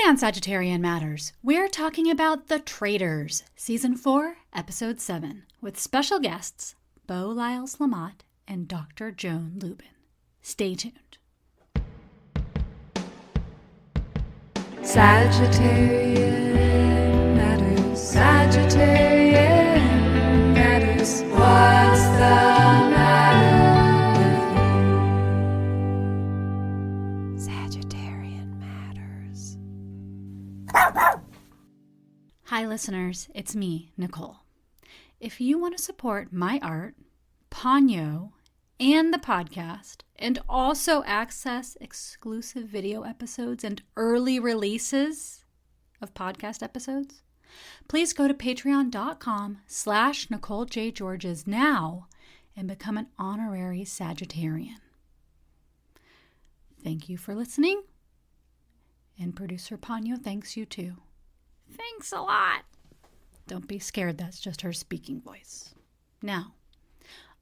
on Sagittarian Matters, we're talking about The Traitors, Season 4, Episode 7, with special guests Beaux Lyles Lamotte and Dr. Joan Lubin. Stay tuned. Sagittarian Matters, Sagittarian Matters, what's the matter with you? Sagittarian Matters. Hi listeners, it's me, Nicole. If you want to support my art, Ponyo, and the podcast, and also access exclusive video episodes and early releases of podcast episodes, please go to patreon.com/NicoleJGeorges now and become an honorary Sagittarian. Thank you for listening. And producer Ponyo thanks you too. Thanks a lot. Don't be scared, that's just her speaking voice. Now,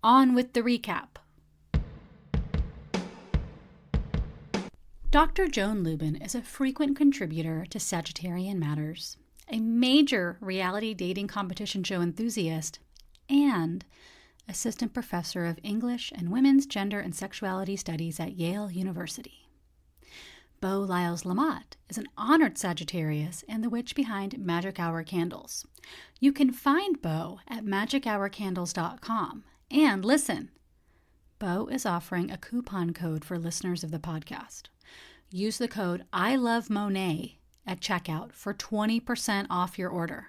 on with the recap. Dr. Joan Lubin is a frequent contributor to Sagittarian Matters, a major reality dating competition show enthusiast, and assistant professor of English and Women's Gender and Sexuality Studies at Yale University. Beaux Lyles Lamotte is an honored Sagittarius and the witch behind Magic Hour Candles. You can find Beaux at magichourcandles.com. And listen, Beaux is offering a coupon code for listeners of the podcast. Use the code ILOVEMONET at checkout for 20% off your order.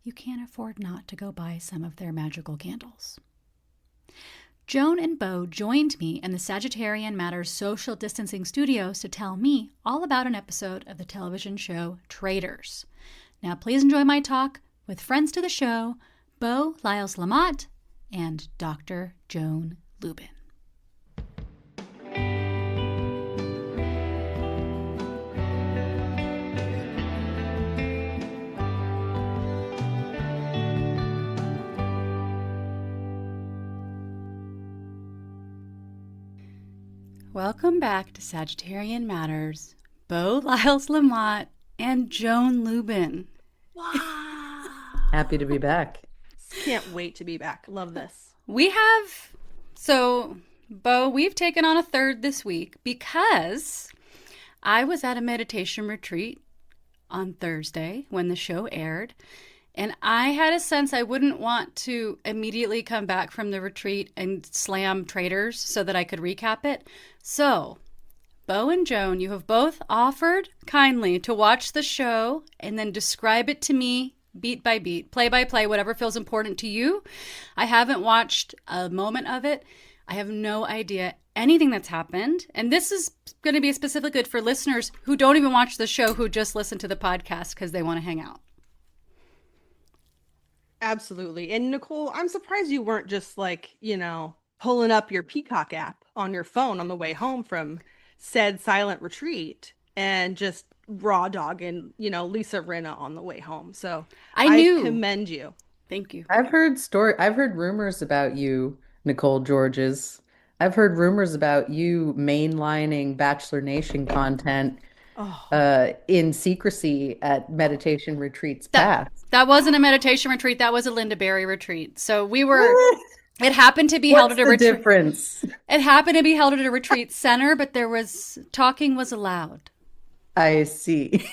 You can't afford not to go buy some of their magical candles. Joan and Beaux joined me in the Sagittarian Matters social distancing studios to tell me all about an episode of the television show Traitors. Now please enjoy my talk with friends to the show, Beaux Lyles Lamotte and Dr. Joan Lubin. Welcome back to Sagittarian Matters, Beaux Lyles Lamotte and Joan Lubin. Wow. Happy to be back. Can't wait to be back. Love this. Beaux, we've taken on a third this week because I was at a meditation retreat on Thursday when the show aired, and I had a sense I wouldn't want to immediately come back from the retreat and slam Traitors so that I could recap it. So, Beaux and Joan, you have both offered kindly to watch the show and then describe it to me beat by beat, play by play, whatever feels important to you. I haven't watched a moment of it. I have no idea anything that's happened. And this is going to be especially good for listeners who don't even watch the show, who just listen to the podcast because they want to hang out. Absolutely. And Nicole, I'm surprised you weren't just pulling up your Peacock app on your phone on the way home from said silent retreat and just raw dogging, Lisa Rinna on the way home. So I commend you. Thank you. I've heard rumors about you, Nicole Georges. I've heard rumors about you mainlining Bachelor Nation content in secrecy at meditation retreats past. That wasn't a meditation retreat. That was a Linda Berry retreat. So we were... It happened to be held at a retreat. Difference? It happened to be held at a retreat center, but talking was allowed. I see.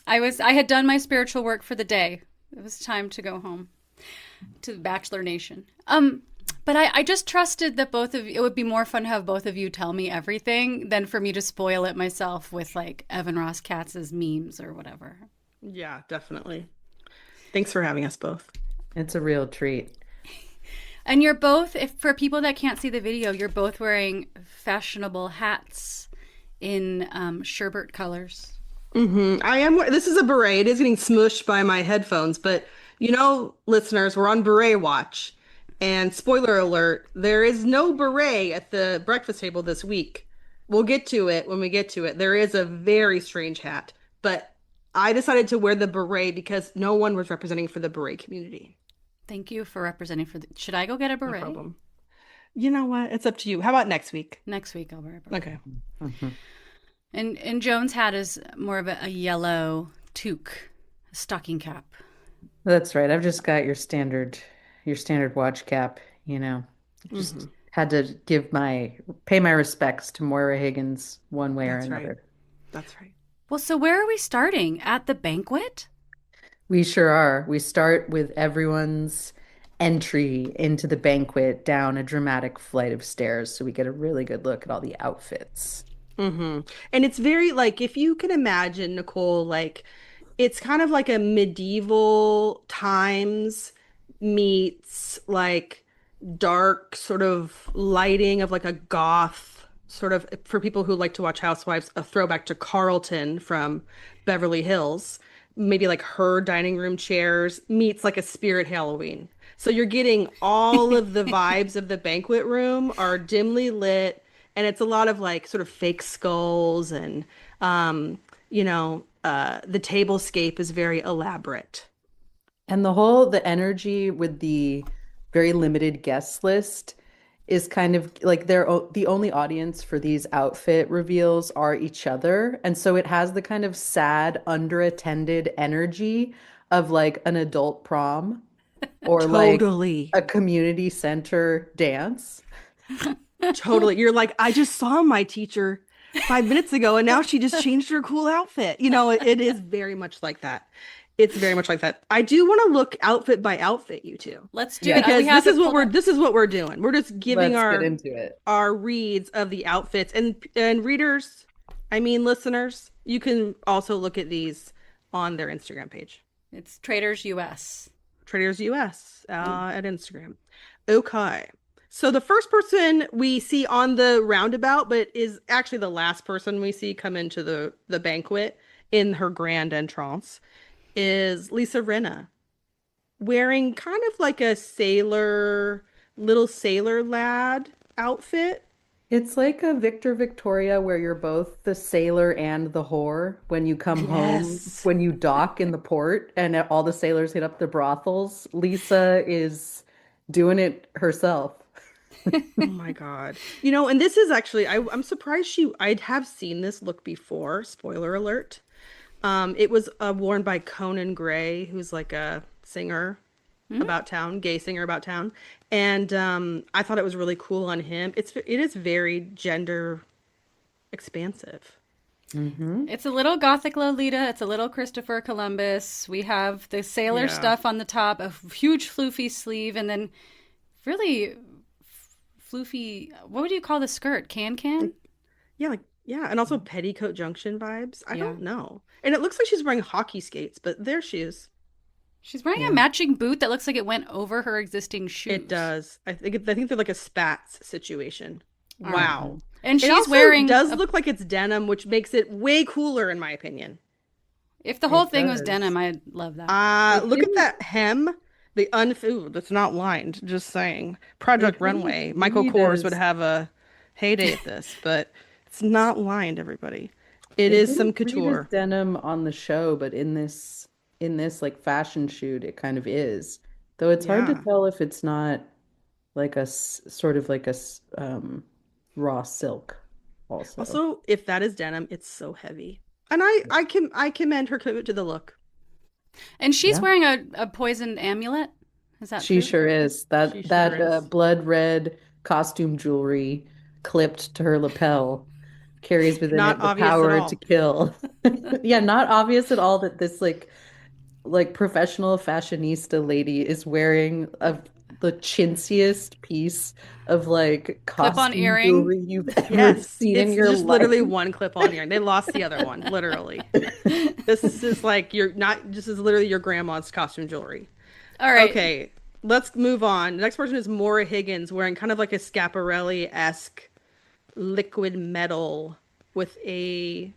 I had done my spiritual work for the day. It was time to go home to Bachelor Nation. But I just trusted that both of you, it would be more fun to have both of you tell me everything than for me to spoil it myself with like Evan Ross Katz's memes or whatever. Yeah, definitely. Thanks for having us both. It's a real treat. And you're both, for people that can't see the video, you're both wearing fashionable hats in sherbet colors. Mm-hmm. I am. This is a beret. It is getting smushed by my headphones, but listeners, we're on beret watch. And spoiler alert, there is no beret at the breakfast table this week. We'll get to it when we get to it. There is a very strange hat, but I decided to wear the beret because no one was representing for the beret community. Thank you for representing should I go get a beret? No problem. You know what? It's up to you. How about next week? Next week I'll wear a beret. Okay. Mm-hmm. And Joan's hat is more of a yellow toque, a stocking cap. That's right. I've just got your standard watch cap, you know. Hmm. Just had to pay my respects to Moira Higgins one way or That's right. another. That's right. Well, so where are we starting? At the banquet? We sure are. We start with everyone's entry into the banquet down a dramatic flight of stairs, so we get a really good look at all the outfits. Hmm. And it's very like if you can imagine, Nicole, like it's kind of like a medieval times meets like dark sort of lighting of like a goth sort of for people who like to watch Housewives, a throwback to Carlton from Beverly Hills. Maybe like her dining room chairs meets like a spirit Halloween. So you're getting all of the vibes of the banquet room are dimly lit, and it's a lot of like sort of fake skulls and the tablescape is very elaborate. And the energy with the very limited guest list is kind of like the only audience for these outfit reveals are each other. And so it has the kind of sad, underattended energy of like an adult prom or like Totally. a community center dance. Totally. You're like, I just saw my teacher 5 minutes ago and now she just changed her cool outfit. It is very much like that. It's very much like that. I do want to look outfit by outfit, you two, Let's do Yeah. it. We because have this is it what pulled up. we're doing. We're just giving Let's get our into it. our reads of the outfits and readers, I mean listeners, you can also look at these on their Instagram page. It's Traitors US. Traders US at Instagram. Okay. So the first person we see on the roundabout, but is actually the last person we see come into the banquet in her grand entrance, is Lisa Rinna, wearing kind of like a little sailor lad outfit. It's like a Victor Victoria where you're both the sailor and the whore when you come home, Yes. when you dock in the port and all the sailors hit up the brothels. Lisa is doing it herself. Oh my God. And this is actually, I'm surprised I'd have seen this look before. Spoiler alert. It was worn by Conan Gray, who's like a singer about town, gay singer about town. And I thought it was really cool on him. It is very gender expansive. Hmm. It's a little Gothic Lolita. It's a little Christopher Columbus. We have the sailor Yeah. stuff on the top, a huge floofy sleeve, and then really floofy. What would you call the skirt? Can? Yeah, like yeah, and also petticoat junction vibes. I Yeah. don't know. And it looks like she's wearing hockey skates, but there she is. She's wearing a Yeah. matching boot that looks like it went over her existing shoes. It does. I think they're like a spats situation. Wow. And It she's also wearing. does look like it's denim, which makes it way cooler in my opinion. If the whole It thing was does. denim, I'd love that. Look at that hem. Ooh, that's not lined. Just saying. Project It Runway. Michael really Kors would does. have a heyday at this, but it's not lined, everybody. It It is some didn't read as couture. denim on the show, but in this like fashion shoot, it kind of is. Though it's hard to Yeah. tell if it's not like sort of like raw silk also. Also, if that is denim, it's so heavy. And I commend her commitment to the look. And she's Yeah. wearing a poisoned amulet. Is that She true? sure is. She That sure is. blood red costume jewelry clipped to her lapel carries within Not it the obvious at power to all. kill. Yeah, not obvious at all that this like professional fashionista lady is wearing the chintziest piece of like Clip-on costume earring. jewelry you've ever Yes, seen in it's your just literally life. one clip on earring. They lost the other one, literally. This is like you're not. This is literally your grandma's costume jewelry. All right. Okay, let's move on. The next person is Maura Higgins, wearing kind of like a Schiaparelli-esque liquid metal with a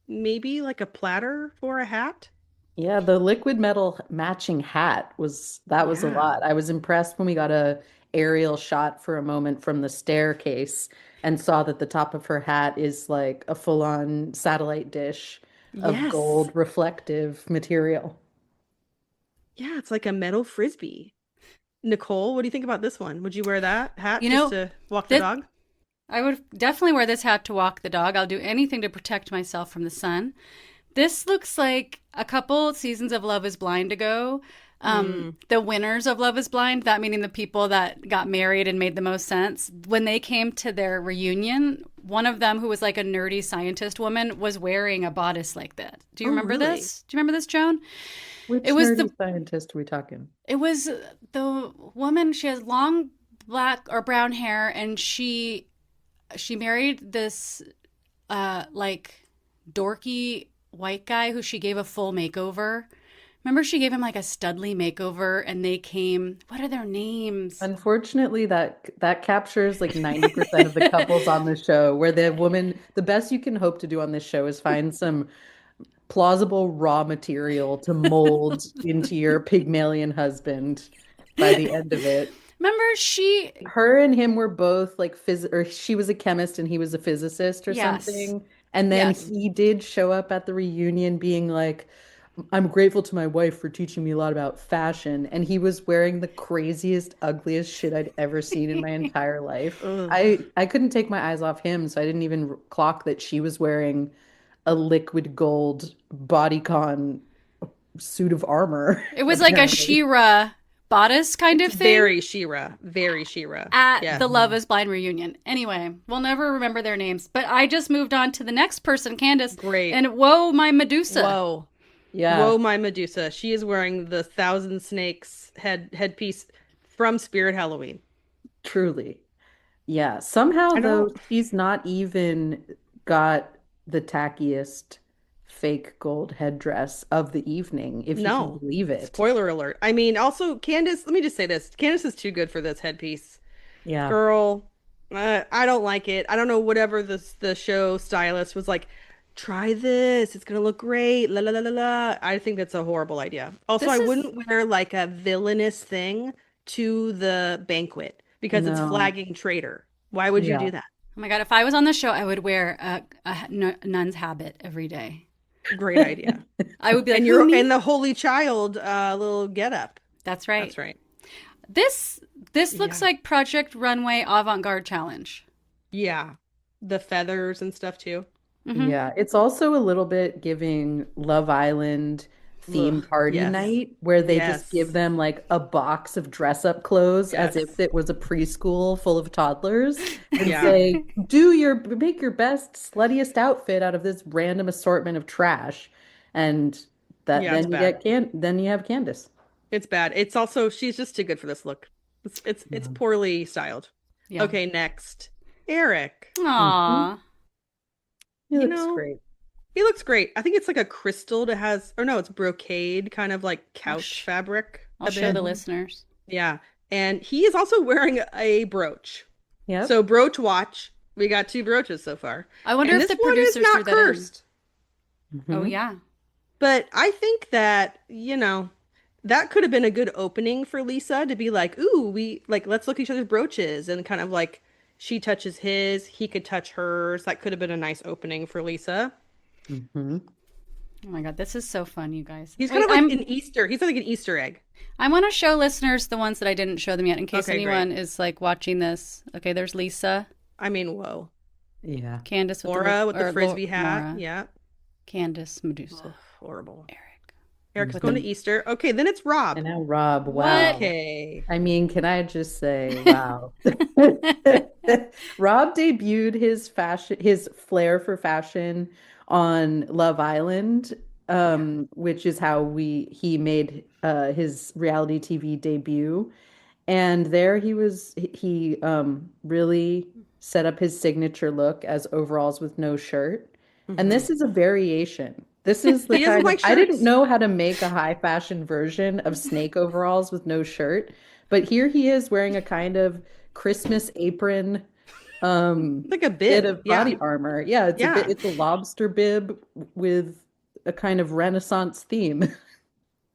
maybe like a platter for a hat. Yeah, the liquid metal matching hat was a Yeah. lot. I was impressed when we got a aerial shot for a moment from the staircase and saw that the top of her hat is like a full-on satellite dish of Yes. gold reflective material. Yeah, it's like a metal frisbee. Nicole, what do you think about this one? Would you wear that hat You just know, to walk the that dog? I would definitely wear this hat to walk the dog. I'll do anything to protect myself from the sun. This looks like a couple seasons of Love is Blind ago. The winners of Love is Blind, that meaning the people that got married and made the most sense, when they came to their reunion, one of them, who was like a nerdy scientist woman, was wearing a bodice like that. Do you remember really? this? Do you remember this, Joan? Which It was nerdy scientist are we talking? It was the woman. She has long black or brown hair, and she married this like dorky white guy who she gave a full makeover. Remember, she gave him like a Studley makeover, and they came. What are their names? Unfortunately, that captures like 90% of the couples on the show, where the woman, the best you can hope to do on this show is find some plausible raw material to mold into your Pygmalion husband by the end of it. Remember, she. Her and him were both like or she was a chemist and he was a physicist or Yes. something. And then Yes. he did show up at the reunion being like, I'm grateful to my wife for teaching me a lot about fashion. And he was wearing the craziest, ugliest shit I'd ever seen in my entire life. Ugh. I couldn't take my eyes off him, so I didn't even clock that she was wearing a liquid gold bodycon suit of armor. It was like a apparently. She-Ra bodice kind of thing Very She-Ra. Very She-Ra. at Yeah. the Love is Blind reunion. Anyway, we'll never remember their names. But I just moved on to the next person, Candace. Great. And whoa, my Medusa. Whoa. Yeah. Whoa, my Medusa. She is wearing the Thousand Snakes headpiece from Spirit Halloween. Truly. Yeah. Somehow, I though, don't- she's not even got the tackiest fake gold headdress of the evening, if you No. can believe it. Spoiler alert. I mean, also, Candace, let me just say this. Candace is too good for this headpiece. Yeah. Girl, I don't like it. I don't know, whatever the show stylist was like, try this. It's going to look great. La la la la la. I think that's a horrible idea. Also, This I is- wouldn't wear like a villainous thing to the banquet because it's No. flagging traitor. Why would you Yeah. do that? Oh my God, if I was on the show, I would wear a nun's habit every day. Great idea. I would be like, And "Who, you're me?" in the Holy Child little getup. That's right. That's right. This looks Yeah. like Project Runway Avant-Garde Challenge. Yeah. The feathers and stuff too. Mhm. Yeah. It's also a little bit giving Love Island theme Ugh, party yes. night, where they just Yes. give them like a box of dress-up clothes as Yes. if it was a preschool full of toddlers and Yeah. say, make your best, sluttiest outfit out of this random assortment of trash. And that Yeah, it's then you bad. get then you have Candace. It's bad. It's also she's just too good for this look. It's poorly styled. Yeah. Okay, next. Eric. Aw. He You looks know, great. He looks great. I think it's like a crystal that has, or no, it's brocade, kind of like couch fabric. I'll a show bit. the listeners. Yeah. And he is also wearing a brooch. Yep. So brooch watch. We got 2 brooches so far. I wonder And if this the one is producers threw not that cursed. in. Oh Mhm. yeah. But I think that, that could have been a good opening for Lisa to be like, ooh, let's look at each other's brooches, and kind of like she touches his, he could touch hers. That could have been a nice opening for Lisa. Mhm. Oh my God, this is so fun, you guys. He's Wait, kind of like an Easter. He's like an Easter egg. I want to show listeners the ones that I didn't show them yet, in case Okay, anyone is like watching this. Okay, there's Lisa, I mean, whoa. Yeah. Candace with Laura with the or frisbee hat. Laura, Yeah. Candace, Medusa, Ugh, horrible. Eric. Eric's With going the- to Easter. Okay, then it's Rob. And now Rob, What? wow. Okay. I mean, can I just say, wow. Rob debuted his flair for fashion on Love Island, which is how he made his reality TV debut. And there he really set up his signature look as overalls with no shirt. And this is a variation. This is the He doesn't kind of, like I didn't shirts. know how to make a high fashion version of snake overalls with no shirt, but here he is wearing a kind of Christmas apron, Like a bit bib. of Yeah. body armor. Yeah, Yeah. it's a lobster bib with a kind of Renaissance theme.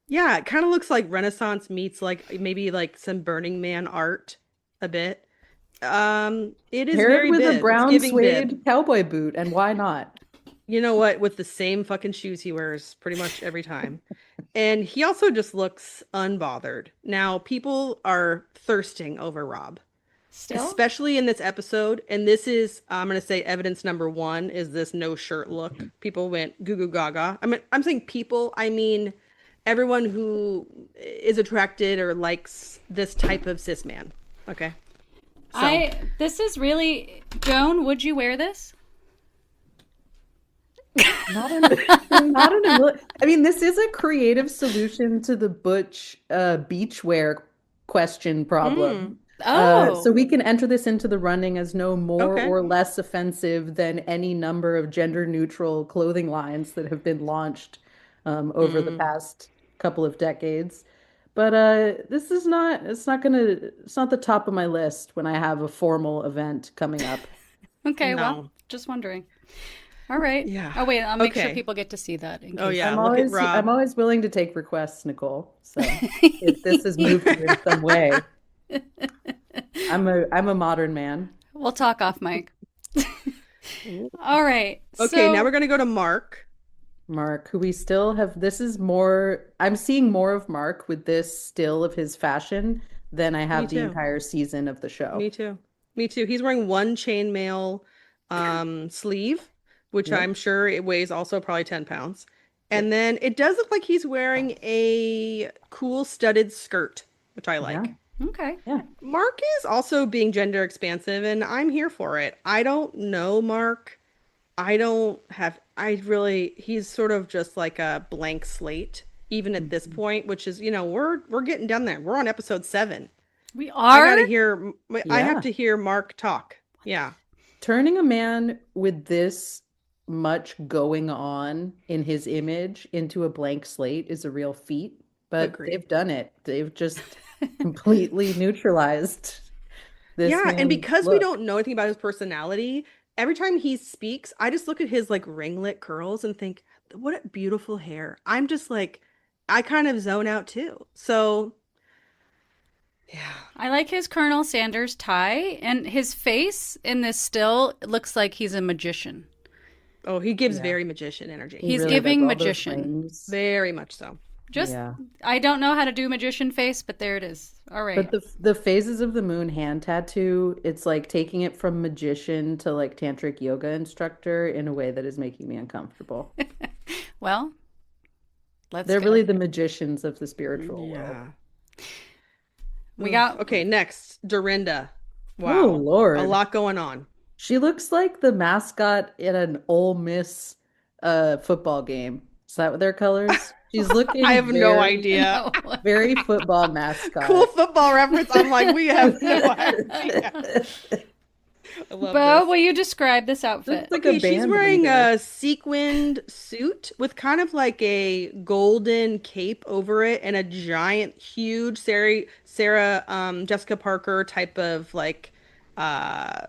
Yeah, it kind of looks like Renaissance meets like maybe like some Burning Man art a bit. It is Paired very with bib. a It's brown giving suede bib. cowboy boot, and why not? You know what? With the same fucking shoes he wears pretty much every time. And he also just looks unbothered. Now, people are thirsting over Rob. Still? especially in this episode. And this is, I'm going to say evidence number one is this no shirt look. People went goo goo gaga. I mean, I'm saying people, I mean everyone who is attracted or likes this type of cis man. Okay. So, This is really, Joan, would you wear this? Not in not in I mean, this is a creative solution to the butch beachwear question problem. Oh, So we can enter this into the running as no more okay. or less offensive than any number of gender neutral clothing lines that have been launched over the past couple of decades. But this is not, it's not the top of my list when I have a formal event coming up. okay. Well, No. just wondering. All right. Yeah. Oh, wait, I'll make sure Okay. people get to see that in Oh, case. yeah. Look at I'm Rob. always willing to take requests, Nicole. So if this has moved you in some way, I'm a modern man. We'll talk off mic. All right. Okay, now So, we're going to go to Mark. Mark, who we still have, this is more, I'm seeing more of Mark with this still of his fashion than I have the too. entire season of the show. Me too. Me too. He's wearing one chainmail sleeve, which Yep. I'm sure it weighs also probably 10 pounds. And then it does look like he's wearing a cool studded skirt, which I like. Yeah. okay. Yeah. Mark is also being gender expansive, and I'm here for it. I don't know Mark. He's sort of just like a blank slate, even at this point, which is, we're getting down there. We're on episode 7. We I are. have Yeah. to hear Mark talk. Yeah. Turning a man with this much going on in his image into a blank slate is a real feat, but Agreed. they've done it. They've just completely neutralized this Yeah, and man's because we look. don't know anything about his personality, every time he speaks, I just look at his like ringlet curls and think, what a beautiful hair. I'm just like, I kind of zone out too. So, yeah. I like his Colonel Sanders tie, and his face in this still looks like he's a magician. Oh, he gives Yeah. very magician energy. He He's really giving does all those magician. rings. Very much so. Just, Yeah. I don't know how to do magician face, but there it is. All right. But the phases of the moon hand tattoo, it's like taking it from magician to like tantric yoga instructor in a way that is making me uncomfortable. Well, let's They're go. really the magicians of the spiritual world. Yeah. We got Okay, next, Dorinda. Wow. Oh, Lord. A lot going on. She looks like the mascot in an Ole Miss football game. Is that what their colors? She's looking I have no very, idea. No. very football mascot. Cool football reference. I'm like, we have no idea. I love Bo, this. will you describe this outfit? Like Okay, a she's band wearing leader. a sequined suit with kind of like a golden cape over it and a giant, huge Sarah Jessica Parker type of like uh,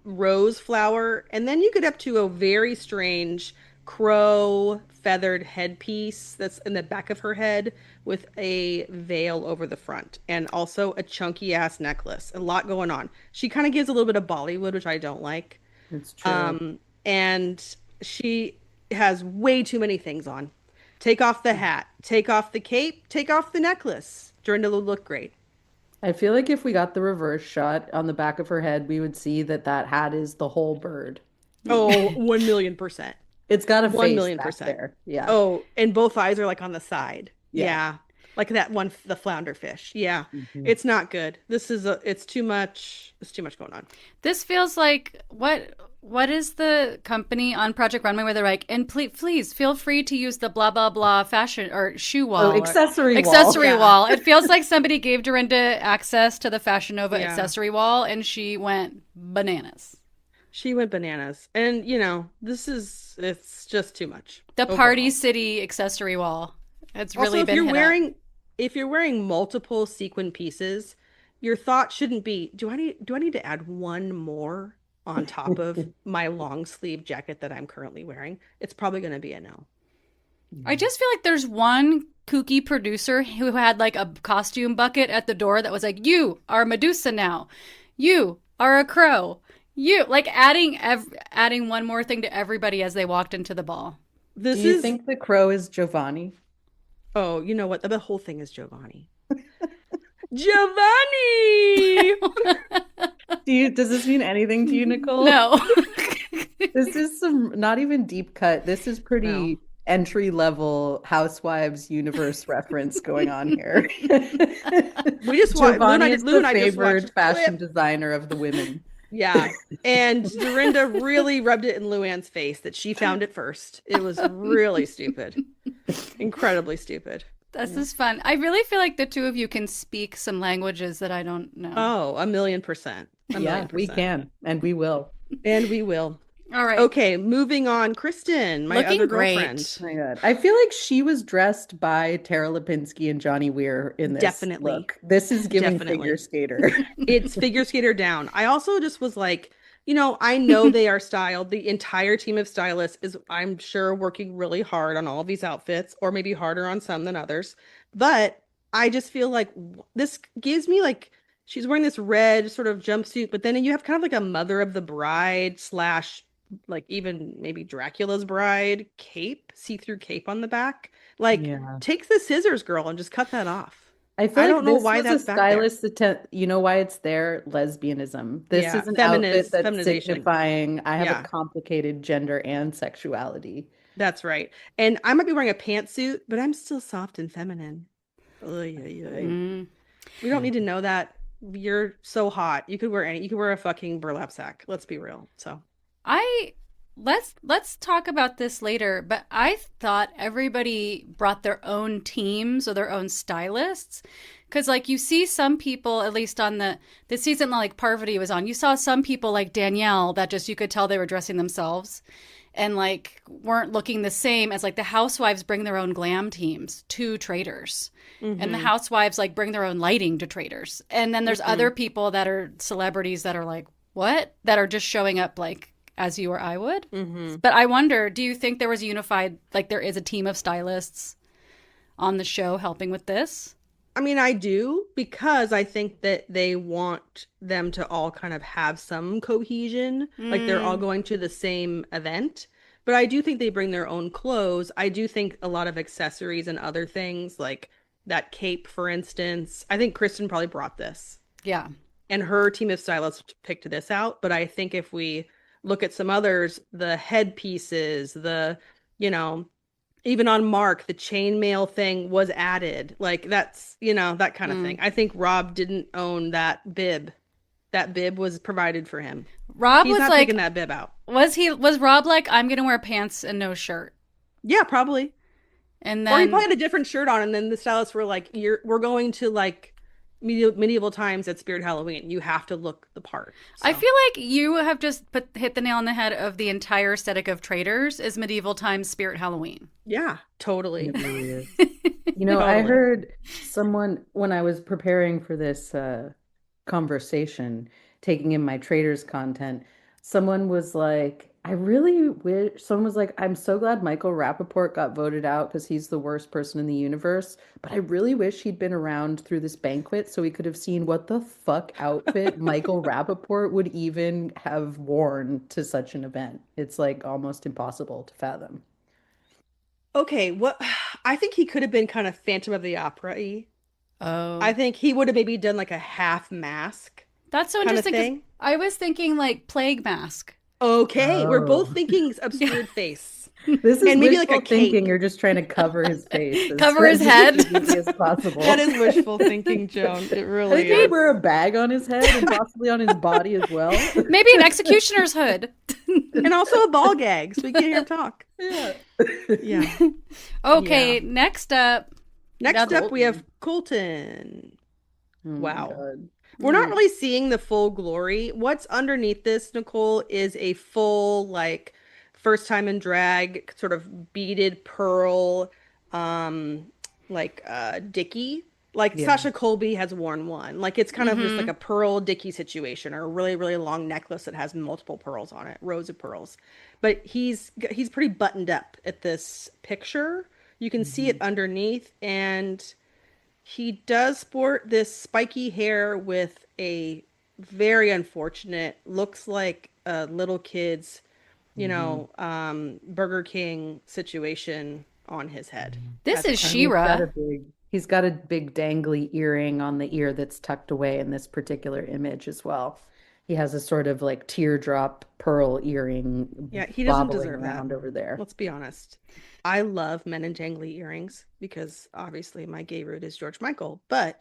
rose flower. And then you get up to a very strange crow feathered headpiece that's in the back of her head with a veil over the front and also a chunky ass necklace. A lot going on. She kind of gives a little bit of Bollywood, which I don't like. It's true. And she has way too many things on. Take off the hat, take off the cape, take off the necklace. Dorinda will look great. I feel like if we got the reverse shot on the back of her head, we would see that that hat is the whole bird. Oh, 1,000,000%. It's got a face 1,000,000%. back there. Yeah. Oh, and both eyes are like on the side. Yeah. Yeah. Like that one, the flounder fish. Yeah. Mhm. It's not good. It's too much. It's too much going on. This feels like what is the company on Project Runway where they're like, and please feel free to use the blah blah blah fashion or shoe wall, or accessory wall. accessory Yeah. wall. It feels like somebody gave Dorinda access to the Fashion Nova Yeah. accessory wall, and she went bananas. She went bananas. And, it's just too much. The overall. Party City accessory wall. It's really Also, if been you're hit up. wearing multiple sequin pieces, your thought shouldn't be, do I need to add one more on top of my long sleeve jacket that I'm currently wearing? It's probably going to be a no. I just feel like there's one kooky producer who had like a costume bucket at the door that was like, "You are Medusa now. You are a crow. You," like adding one more thing to everybody as they walked into the ball. This Do you is think the crow is Giovanni? Oh, you know what? The whole thing is Giovanni. Giovanni! Does this mean anything to you, Nicole? No. This is some not even deep cut. This is No. pretty entry level Housewives universe reference going on here. We just watched, Giovanni is Lou the and I just watched favored a fashion clip. designer of the women. Yeah. And Dorinda really rubbed it in Luann's face that she found it first. It was really stupid. Incredibly stupid. This is fun. I really feel like the two of you can speak some languages that I don't know. Oh, 1,000,000%. A Yeah, million we percent. can, and we will. And we will. All right. Okay, moving on. Kristen, my Looking other great. girlfriend. Oh my God. I feel like she was dressed by Tara Lipinski and Johnny Weir in this Definitely. look. This is giving Definitely. figure skater. It's figure skater down. I also just was like, I know they are styled. The entire team of stylists is, I'm sure, working really hard on all of these outfits, or maybe harder on some than others. But I just feel like this gives me like she's wearing this red sort of jumpsuit, but then you have kind of like a mother of the bride slash like even maybe Dracula's bride cape, see-through cape on the back. Like, Yeah. take the scissors, girl, and just cut that off. I feel I like don't know this why was a that's back there. stylist attempt. You know why it's there? Lesbianism. This Yeah, is an outfit that's feminization. signifying I have Yeah. a complicated gender and sexuality. That's right. And I might be wearing a pantsuit, but I'm still soft and feminine. Oy, oy, oy. Mm. We don't need to know that. You're so hot. You could wear a fucking burlap sack. Let's be real. So Let's talk about this later, but I thought everybody brought their own teams or their own stylists. Because, like, you see some people, at least on the season like Parvati was on, you saw some people like Danielle that just you could tell they were dressing themselves and like weren't looking the same as like the housewives bring their own glam teams to Traitors. And the housewives like bring their own lighting to Traitors. And then there's other people that are celebrities that are like, what? That are just showing up like as you or I would. But I wonder, do you think there was unified, like there is a team of stylists on the show helping with this? I mean, I do, because I think that they want them to all kind of have some cohesion, like they're all going to the same event. But I do think they bring their own clothes. I do think a lot of accessories and other things, like that cape, for instance. I think Kristen probably brought this, Yeah. and her team of stylists picked this out. But I think if we look at some others, the headpieces, even on Mark, the chainmail thing was added. Like that's, that kind of thing. I think Rob didn't own that bib. That bib was provided for him. Rob He's was not like, taking that bib out. was Rob like, I'm going to wear pants and no shirt? Yeah, probably. And Or he then, probably had a different shirt on, and then the stylists were like, we're going to like medieval times at Spirit Halloween. You have to look the part. I So, feel like you have just hit the nail on the head of the entire aesthetic of Traitors is medieval times Spirit Halloween. yeah, totally. It really is. I Totally. heard someone when I was preparing for this conversation, taking in my Traitors content, someone was like, someone was like, I'm so glad Michael Rappaport got voted out because he's the worst person in the universe, but I really wish he'd been around through this banquet so he could have seen what the fuck outfit Michael Rappaport would even have worn to such an event. It's like almost impossible to fathom. Okay, what I think he could have been kind of Phantom of the Opera-y. Oh, I think he would have maybe done like a half mask that's so kind of interesting because thing. I was thinking like Plague Mask. Okay, we're both Oh. thinking obscured face. This is And maybe like a wishful thinking. cape. You're just trying to cover his face as Cover his head. easy as possible. That is wishful thinking, Joan. It I really think he'd is. wear a bag on his head and possibly on his body as well. Maybe an executioner's hood. And also a ball gag, so we can hear him talk. Yeah. Yeah. Okay, Yeah. next up. Next Now- up, we have Colton. Oh my Wow. God. We're not really seeing the full glory. What's underneath this, Nicole, is a full, like, first time in drag, sort of beaded pearl, Dickie. Like Yeah. Sasha Colby has worn one. Like it's kind of just like a pearl Dickie situation, or a really, really long necklace that has multiple pearls on it, rows of pearls. But he's pretty buttoned up at this picture. You can see it underneath, and he does sport this spiky hair with a very unfortunate, looks like a little kid's, Burger King situation on his head. This is And She-Ra. he's got a big dangly earring on the ear that's tucked away in this particular image as well. He has a sort of like teardrop pearl earring Yeah, he doesn't bobbling deserve that. around over there. Let's be honest. I love men in jangly earrings because obviously my gay root is George Michael, but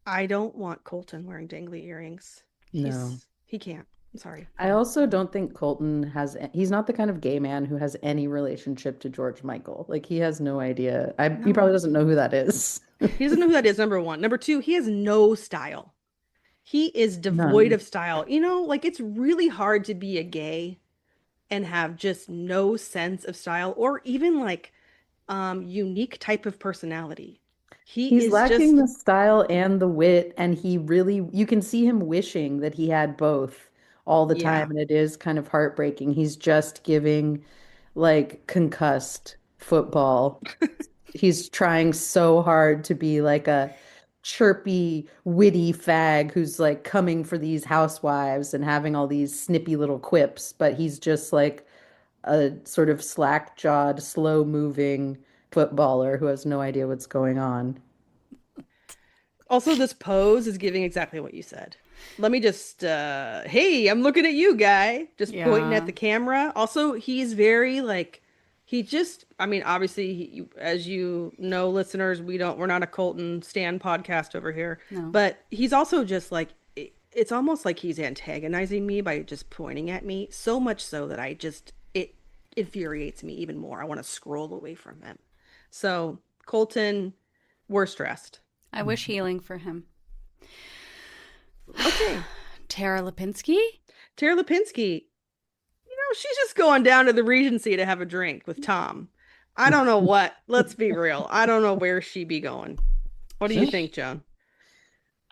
I don't want Colton wearing dangly earrings. No. He can't. I'm sorry. I also don't think Colton has, he's not the kind of gay man who has any relationship to George Michael. Like he has no idea. He probably No. doesn't know who that is. He doesn't know who that is, number one. Number two, he has no style. He is devoid None. of style. You know, like it's really hard to be a gay and have just no sense of style or even like unique type of personality. He He's is lacking just the style and the wit, and he really, you can see him wishing that he had both all the time, yeah. and it is kind of heartbreaking. He's just giving like concussed football. He's trying so hard to be like a chirpy, witty fag who's like coming for these housewives and having all these snippy little quips, but he's just like a sort of slack-jawed, slow-moving footballer who has no idea what's going on. Also, this pose is giving exactly what you said. Let me just hey, I'm looking at you, guy. Just pointing at Yeah. the camera. Also, he's very like he just I mean, obviously as you know, listeners, we're not a Colton Stan podcast over here, No. but he's also just like it's almost like he's antagonizing me by just pointing at me, so much so that it infuriates me even more. I want to scroll away from him. So, Colton, we're stressed. I wish healing for him. Okay. Tara Lipinski? Tara Lipinski, she's just going down to the Regency to have a drink with Tom. I don't know what. Let's be real. I don't know where she be going. What do you think, Joan?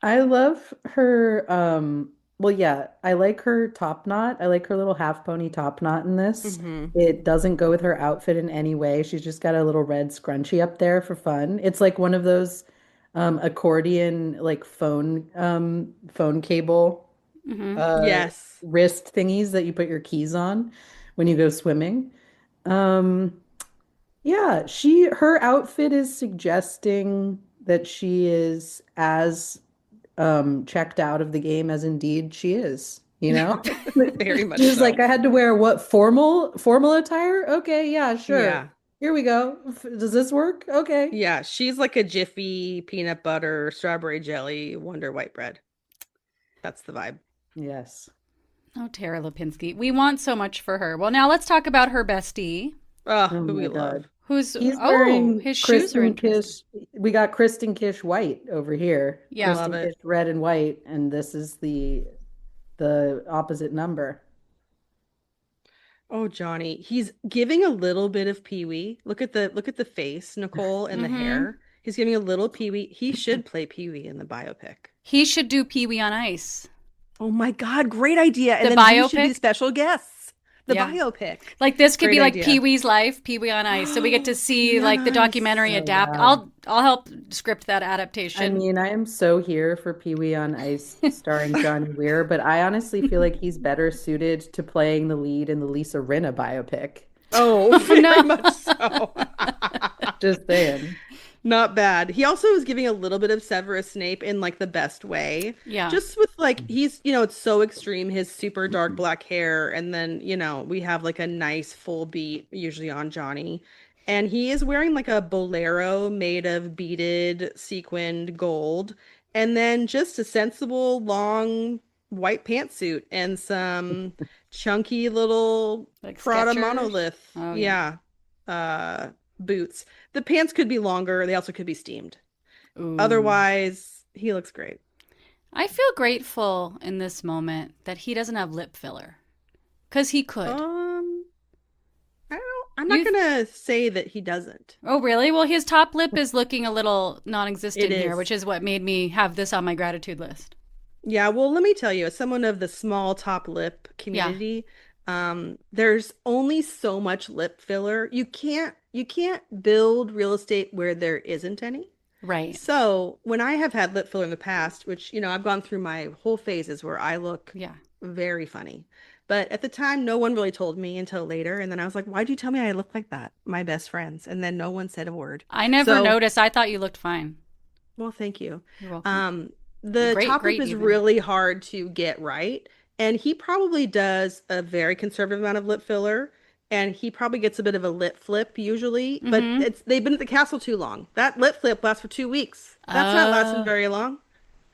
I love her. Well, yeah, I like her top knot. I like her little half pony top knot in this. Mm-hmm. It doesn't go with her outfit in any way. She's just got a little red scrunchie up there for fun. It's like one of those accordion like phone cable Mm-hmm. uh Yes. wrist thingies that you put your keys on when you go swimming. Um yeah, her outfit is suggesting that she is as checked out of the game as indeed she is, you know? Very much She's so. like, I had to wear what formal attire? Okay, yeah, sure. Yeah. Here we go. Does this work? Okay. Yeah. She's like a Jiffy peanut butter, strawberry jelly, Wonder White bread. That's the vibe. Yes. Oh, Tara Lipinski. We want so much for her. Well, now let's talk about her bestie, Oh, Oh who we my love. God. who's, He's oh, wearing his shoes are Kristen interesting. Kish. We got Kristen Kish white over here. Yeah. Love Kristen Kish it. red and white, and this is the opposite number. Oh, Johnny. He's giving a little bit of Pee-wee. Look at the face, Nicole, and the Mm-hmm. hair. He's giving a little Pee-wee. He should play Pee-wee in the biopic. He should do Pee Wee on Ice. Oh my God, great idea. And The then we should be biopic? special guests. The Yeah. biopic. Like this could Great be like idea. Pee Wee's life, Pee Wee on Ice. So we get to see like the Yes. documentary Oh, adapt. wow. I'll help script that I adaptation. mean, I am so here for Pee Wee on Ice starring Johnny Weir, but I honestly feel like he's better suited to playing the lead in the Lisa Rinna biopic. Oh, Oh very no. much so. Just saying. Not bad. He also is giving a little bit of Severus Snape in like the best way. Yeah. Just with like it's so extreme, his super dark black hair, and then, we have like a nice full beat usually on Johnny. And he is wearing like a bolero made of beaded sequined gold, and then just a sensible long white pantsuit and some chunky little Like Prada Skechers? monolith. Oh yeah. Boots. The pants could be longer. They also could be steamed. Ooh. Otherwise, he looks great. I feel grateful in this moment that he doesn't have lip filler. Because he could. I don't. I'm You not gonna say that he doesn't. Oh, really? Well, his top lip is looking a little non-existent It here, is. which is what made me have this on my gratitude list. Yeah. Well, let me tell you, as someone of the small top lip Yeah. community, there's only so much lip filler. You can't build real estate where there isn't any. Right. So when I have had lip filler in the past, which, I've gone through my whole phases where I look Yeah. very funny. But at the time, no one really told me until later. And then I was like, why'd you tell me I look like that? My best friends. And then no one said a word. I never So, noticed. I thought you looked fine. well, thank you. You're welcome. Um, the Great, top lip great is even. really hard to get right. and he probably does a very conservative amount of lip filler, and he probably gets a bit of a lip flip usually, but Mm-hmm. they've been at the castle too long. That lip flip lasts for 2 weeks. That's not lasting Oh, very long.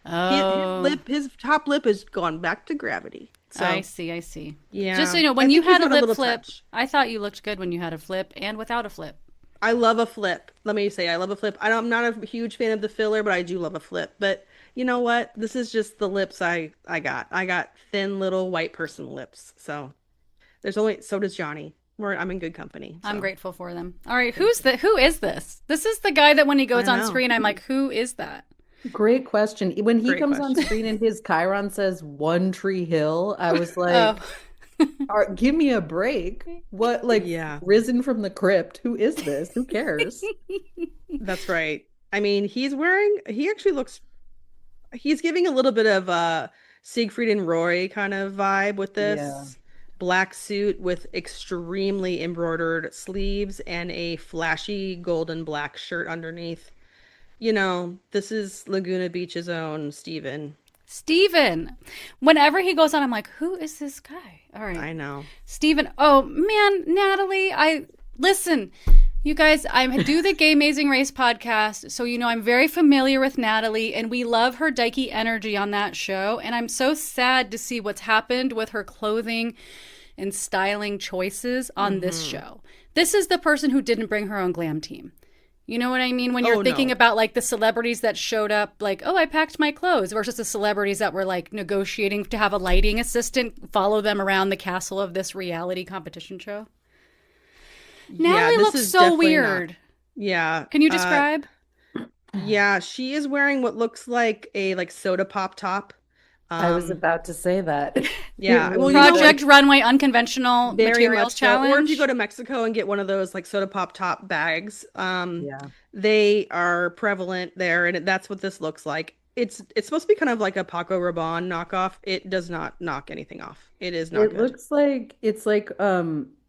oh, His top lip has gone back to gravity. I So see, I see. Just so yeah, you know, I when you think he's had a got a lip little flip, touch. I thought you looked good when you had a flip and without a flip. I love a flip. Let me say, I love a flip. I'm not a huge fan of the filler, but I do love a flip. But you know what? This is just the lips I got. I got thin little white person lips. So there's only so does Johnny. I'm in good company. I'm So grateful for them. All right, thank you. who is this? This is the guy that when he goes I on know. screen, I'm like, who is that? Great question. When he Great comes on question. screen and his Chiron says One Tree Hill, I was Oh, like, give me a break. What, like, Yeah, risen from the crypt? Who is this? Who cares? that's right. I mean, he actually looks he's giving a little bit of Siegfried and Roy kind of vibe with Yeah. this black suit with extremely embroidered sleeves and a flashy golden black shirt underneath. You know, this is Laguna Beach's own Steven. Steven. Whenever he goes on, I'm like, who is this guy? All right. I know. Steven. Oh, man, Natalie, listen, you guys, I do the Gay Amazing Race podcast, so you know I'm very familiar with Natalie, and we love her dykey energy on that show, and I'm so sad to see what's happened with her clothing and styling choices on this Hmm. show. This is the person who didn't bring her own glam team. You know what I mean? When you're Oh thinking no. about like the celebrities that showed up, like, oh, I packed my clothes, versus the celebrities that were like negotiating to have a lighting assistant follow them around the castle of this reality competition show. Yeah, Natalie this looks is so definitely not. weird. Yeah. Can you describe? Yeah, she is wearing what looks like a soda pop top. I was Um about to say that. It yeah. Well, really you know, Project like, Runway Unconventional very Materials much so. Or if you go Challenge. to Mexico and get one of those soda pop top bags, yeah. they are prevalent there, and that's what this looks like. It's supposed to be kind of like a Paco Rabanne knockoff. It does not knock anything off. It is not It good. looks like it's like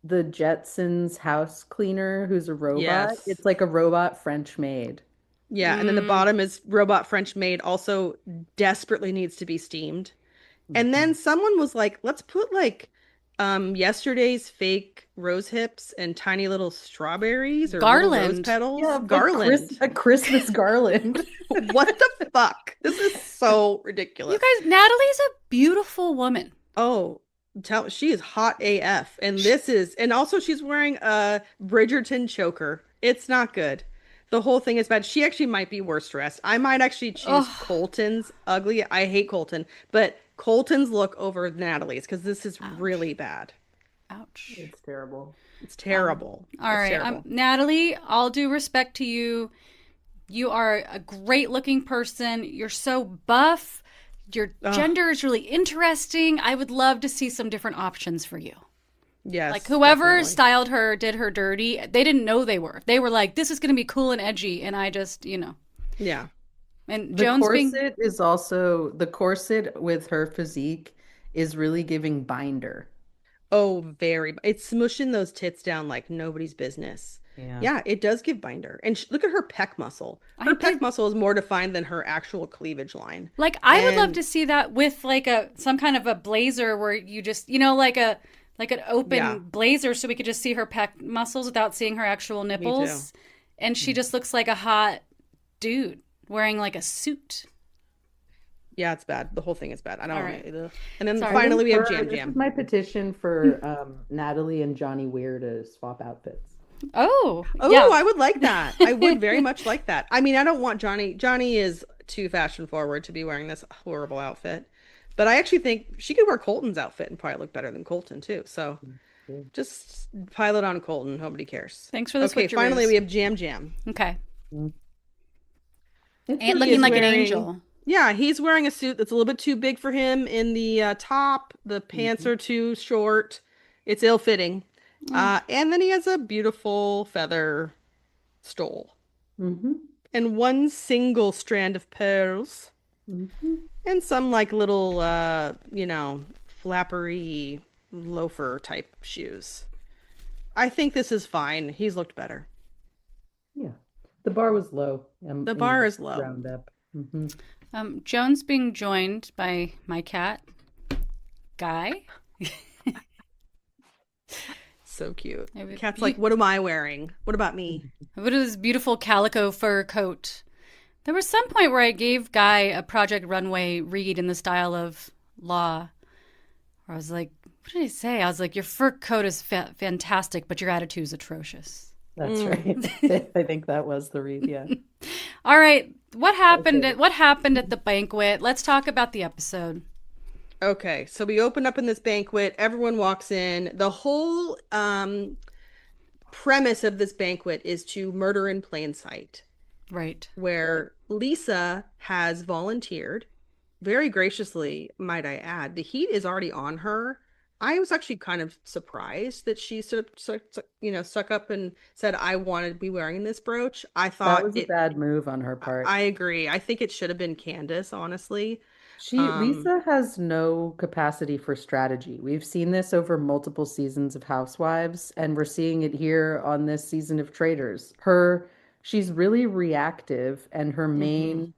the Jetsons house cleaner who's a robot. Yes. It's like a robot French maid. Yeah, and then the Mm, bottom is robot French maid, also desperately needs to be steamed. And then Mhm. someone was like, let's put yesterday's fake rose hips and tiny little strawberries or little rose Garland. petals Yeah, garland. a Christmas garland. What the fuck? This is so You ridiculous. guys, Natalie's a beautiful woman. Oh, she is hot AF. And also she's wearing a Bridgerton choker. It's not good. The whole thing is bad. She actually might be worse dressed. I might actually choose Oh, Colton's ugly. I hate Colton, but Colton's look over Natalie's because this is ouch. really bad. Ouch. It's terrible. It's terrible. All It's right. terrible. Natalie, all due respect to you. You are a great looking person. You're so buff. Your Ugh, gender is really interesting. I would love to see some different options for you. Like yes, whoever definitely. styled her, did her dirty, they didn't know they were. They were like, this is going to be cool and edgy. And I just, Yeah. and The Jones being, corset is also the corset with her physique is really giving binder. Oh, very. It's smushing those tits down like nobody's business. Yeah. Yeah, it does give binder. And look at her pec muscle. I Her pec did, muscle is more defined than her actual cleavage line. like, I would love And to see that with like some kind of a blazer where you just, like an yeah, open blazer so we could just see her pec muscles without seeing her actual me too. nipples. And she just looks like a hot dude wearing like a suit. Yeah, it's bad. The whole thing is bad. I All don't right. know. And then Sorry. finally we have Jam This is Jam. my petition for Natalie and Johnny Weir to swap outfits. Oh, Oh, yeah. I would like that. I would very much like that. I mean, I don't want Johnny. Johnny is too fashion forward to be wearing this horrible outfit. But I actually think she could wear Colton's outfit and probably look better than Colton too. So just pile it on Colton. Nobody cares. Thanks for the Okay, finally switcheroos. we have Jam Jam. Okay. It's And He looking is like an wearing, angel. yeah, he's wearing a suit that's a little bit too big for him in the top. The pants Mhm. are too short. It's ill-fitting. And then he has a beautiful feather stole Mm-hmm. and one single strand of pearls Mm-hmm. and some little, flappery loafer type shoes. I think this is fine. He's looked better. Yeah. The bar was low The in bar the is low. roundup. Mm-hmm. Joan's being joined by my cat. Guy. So cute. It was Cat's like, what am I wearing? What about me? his beautiful calico fur coat. There was some point where I gave Guy a Project Runway read in the style of Law. Where I was like, what did I say? I was like, your fur coat is fantastic, but your attitude is atrocious. That's right. I think that was the read, yeah. All right, Okay. what happened at the banquet? Let's talk about the episode. Okay, so we open up in this banquet. Everyone walks in. The whole premise of this banquet is to murder in plain sight, Right. where Lisa has volunteered very graciously, might I add. The heat is already on her. I was actually kind of surprised that she stuck up and said, I wanted to be wearing this brooch. I That thought was a it, bad move on her part. I agree. I think it should have been Candace, honestly. Um, Lisa has no capacity for strategy. We've seen this over multiple seasons of Housewives, and we're seeing it here on this season of Traitors. She's really reactive, and mhm.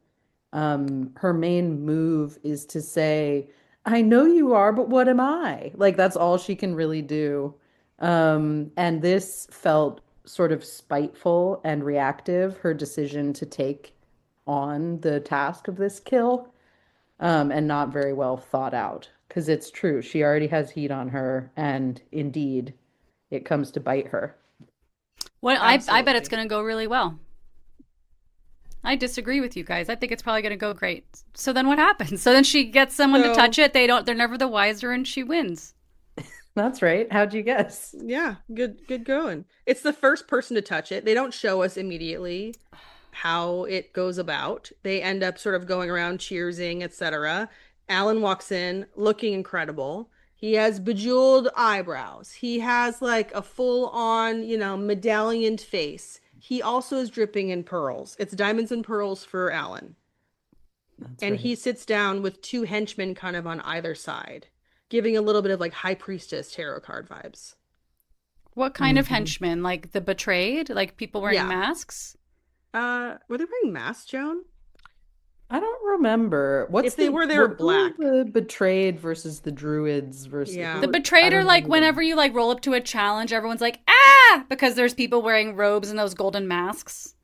her main move is to say, I know you are, but what am I? Like that's all she can really do. And this felt sort of spiteful and reactive, her decision to take on the task of this kill, and not very well thought out. Because it's true, she already has heat on her, and indeed, it comes to bite her. What I bet it's Absolutely. going to go really well. I disagree with you guys. I think it's probably going to go great. So then what happens? So then she gets someone to touch So, it. They're never the wiser and she wins. That's right. How'd you guess? yeah, good going. It's the first person to touch it. They don't show us immediately how it goes about. They end up sort of going around cheersing, etc. Alan walks in looking incredible. He has bejeweled eyebrows. He has like a full on, medallioned face. He also is dripping in pearls. It's diamonds and pearls for Alan. That's And right. he sits down with two henchmen kind of on either side, giving a little bit of like high priestess tarot card vibes. What kind of Mhm. henchmen? Like the betrayed? Like people wearing Yeah. masks? Were they wearing masks, Joan? I don't remember. If they were, they were Who are black. the betrayed versus the druids versus The Yeah. who? I betrayed are don't like remember whenever them. you like roll up to a challenge, everyone's like, ah, because there's people wearing robes and those golden masks.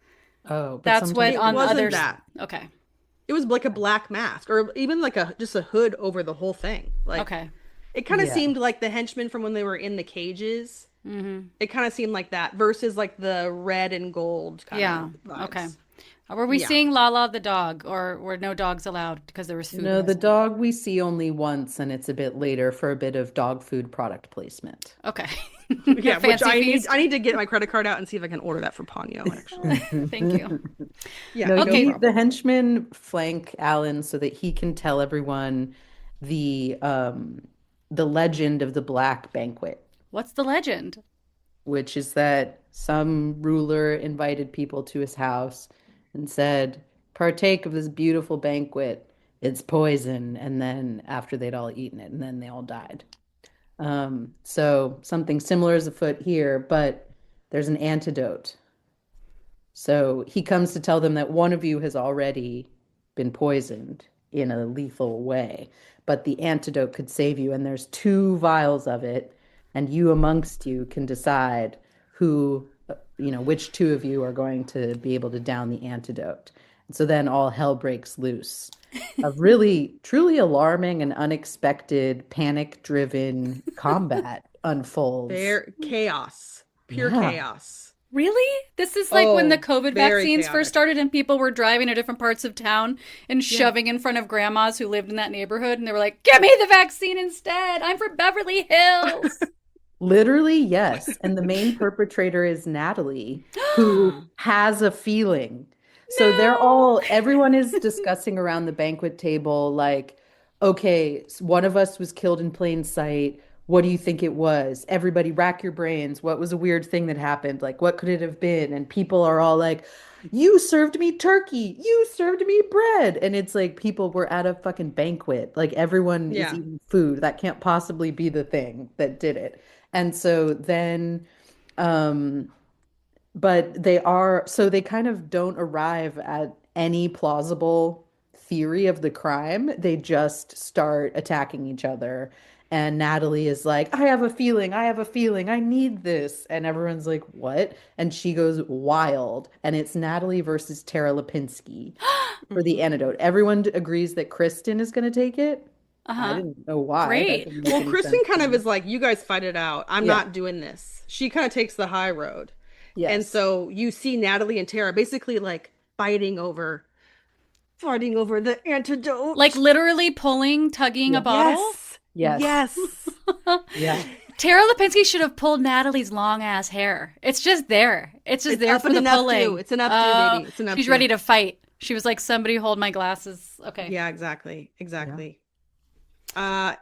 Oh, but That's what sometimes It on people wasn't others. that. Okay. It was like a black mask, or even like a just a hood over the whole thing. Like Okay. it kind of yeah. seemed like the henchmen from when they were in the cages. Mm-hmm. It kind of seemed like that versus like the red and gold kind of Yeah. Okay. vibes. Were we Yeah. seeing Lala the dog, or were no dogs allowed because there was food No, the present? dog we see only once, and it's a bit later for a bit of dog food product placement. Okay. A Yeah, which fancy I need feast. I need to get my credit card out and see if I can order that for Ponyo actually. Thank you. Yeah, No, no Okay. the problem. henchmen flank Alan so that he can tell everyone the um the legend of the Black Banquet, What's the legend? which is that some ruler invited people to his house and said, partake of this beautiful banquet. It's poison. And then after they'd all eaten it, and then they all died. So something similar is afoot here, but there's an antidote. So he comes to tell them that one of you has already been poisoned in a lethal way, but the antidote could save you, and there's two vials of it, and you amongst you can decide who, which two of you are going to be able to down the antidote. And so then all hell breaks loose. A really, truly alarming and unexpected, panic-driven combat unfolds. There chaos. Pure Yeah. chaos. Really? This is like when the Oh, COVID very vaccines first chaotic. started and people were driving to different parts of town and Yeah. shoving in front of grandmas who lived in that neighborhood. And they were like, give me the vaccine instead. I'm from Beverly Hills. Literally, yes. And the main perpetrator is Natalie, who has a feeling. So No. everyone is discussing around the banquet table, like, okay, one of us was killed in plain sight. What do you think it was? Everybody rack your brains. What was a weird thing that happened? Like, what could it have been? And people are all like, you served me turkey. You served me bread. And it's like people were at a fucking banquet. Like everyone is Yeah. eating food. That can't possibly be the thing that did it. And so then, um, but so they kind of don't arrive at any plausible theory of the crime. They just start attacking each other. And Natalie is like, I have a feeling, I have a feeling, I need this. And everyone's like, what? And she goes wild. And it's Natalie versus Tara Lipinski for the Mhm. antidote. Everyone agrees that Kristen is going to take it. I Uh-huh. didn't know why. That Great. didn't make Well, any Kristen sense to kind of me. is like, you guys fight it out. I'm Yeah. not doing this. She kind of takes the high road. And Yes. so you see Natalie and Tara basically like fighting over the Like antidote. literally pulling, tugging a Yeah. bottle. Yes. Yes. Yes. Yeah. Tara Lipinski should have pulled Natalie's long ass hair. It's just there. It's just It's there up for and the an updo. pulling. It's an updo, Oh, baby. It's an she's ready updo. to fight. She was like, somebody hold my glasses. Okay. Yeah, exactly. Yeah. Exactly. Uh,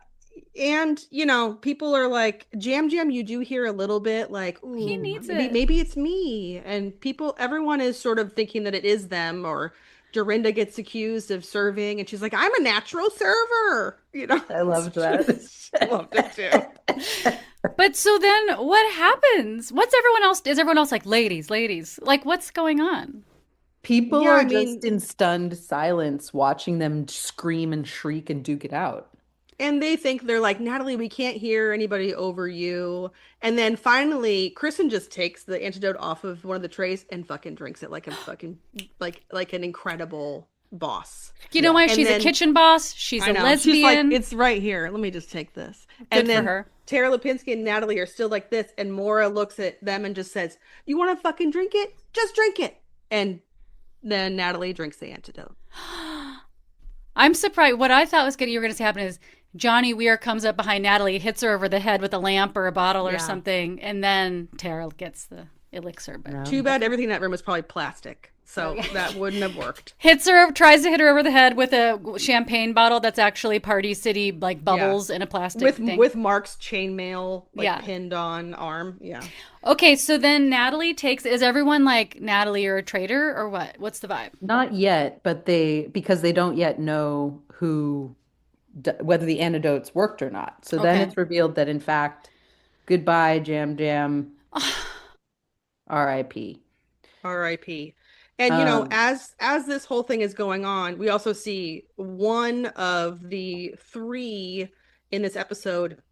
and people are like, Jam Jam, you do hear a little bit like, He ooh, needs maybe it. maybe it's me. And everyone is sort of thinking that it is them, or Dorinda gets accused of serving, and she's like, I'm a natural server. I loved that. I loved it too. But so then what happens? What's everyone else? Is everyone else like, ladies, ladies? Like, what's going on? People Yeah, are I mean, just in stunned silence watching them scream and shriek and duke it out. and they think they're like, Natalie, we can't hear anybody over you. And then finally, Kristen just takes the antidote off of one of the trays and fucking drinks it like a fucking like an incredible boss. You know Yeah. why? And She's a then kitchen boss. She's I a know she's like, lesbian. it's right here. Let me just take this. Good And for then her. Tara Lipinski and Natalie are still like this, and Maura looks at them and just says, "You want to fucking drink it? Just drink it." And then Natalie drinks the antidote. I'm surprised. What I thought you were going to say happen is Johnny Weir comes up behind Natalie, hits her over the head with a lamp or a bottle or Yeah. something, and then Tara gets the elixir. But No. Too bad everything in that room was probably plastic, so that wouldn't have worked. tries to hit her over the head with a champagne bottle that's actually Party City like bubbles in a plastic with thing. with Mark's chainmail Yeah. pinned on arm. Yeah. Okay, so then Natalie takes. Is everyone like Natalie or a traitor or what? What's the vibe? Not yet, but because they don't yet know whether the antidotes worked or not. So then Okay. it's revealed that in fact, goodbye, Jam Jam, R.I.P. R.I.P. And Um, as this whole thing is going on, we also see one of the three in this episode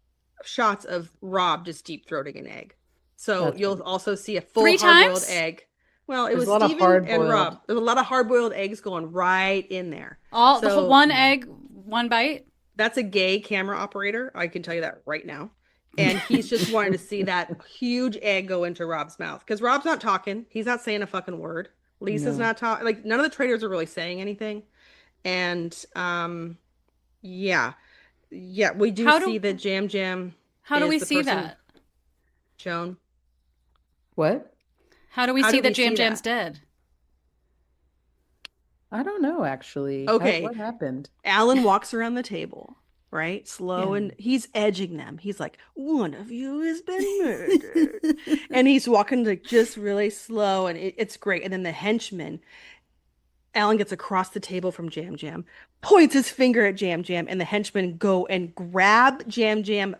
shots of Rob just deep throating an egg. So that's you'll right. also see a full 3 times? hard-boiled egg. Well, it There's a was lot of Steven hard and boiled. Rob. There's a lot of hard-boiled eggs going right in there. All the whole So one egg, one bite. that's a gay camera operator. I can tell you that right now. And he's just wanting to see that huge egg go into Rob's mouth because Rob's not talking. He's not saying a fucking word. Lisa's No. not talking. Like none of the traders are really saying anything. And yeah, yeah, we do How see do that Jam Jam how do is we the see person. that? Joan, How do we how see do that we Jam see Jam's that? dead? I don't know actually. Okay, What happened? Alan walks around the table, right? Slow, Yeah. and he's edging them. He's like, one of you has been murdered. And he's walking like just really slow, and it's great. And then the henchman, Alan gets across the table from Jam Jam, points his finger at Jam Jam, and the henchmen go and grab Jam Jam,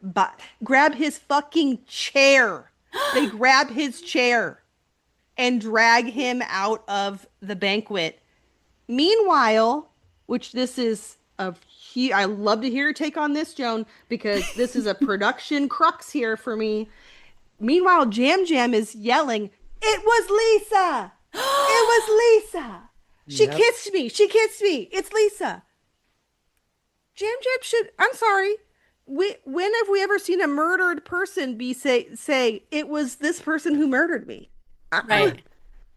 grab his fucking chair. They grab his chair and drag him out of the banquet. Meanwhile, which this is I love to hear your take on this, Joan, because this is a production crux here for me. Meanwhile, Jam Jam is yelling, "It was Lisa! It was Lisa! She Yep. kissed me! She kissed me! It's Lisa!" Jam Jam should. I'm sorry. When have we ever seen a murdered person say it was this person who murdered me? Right.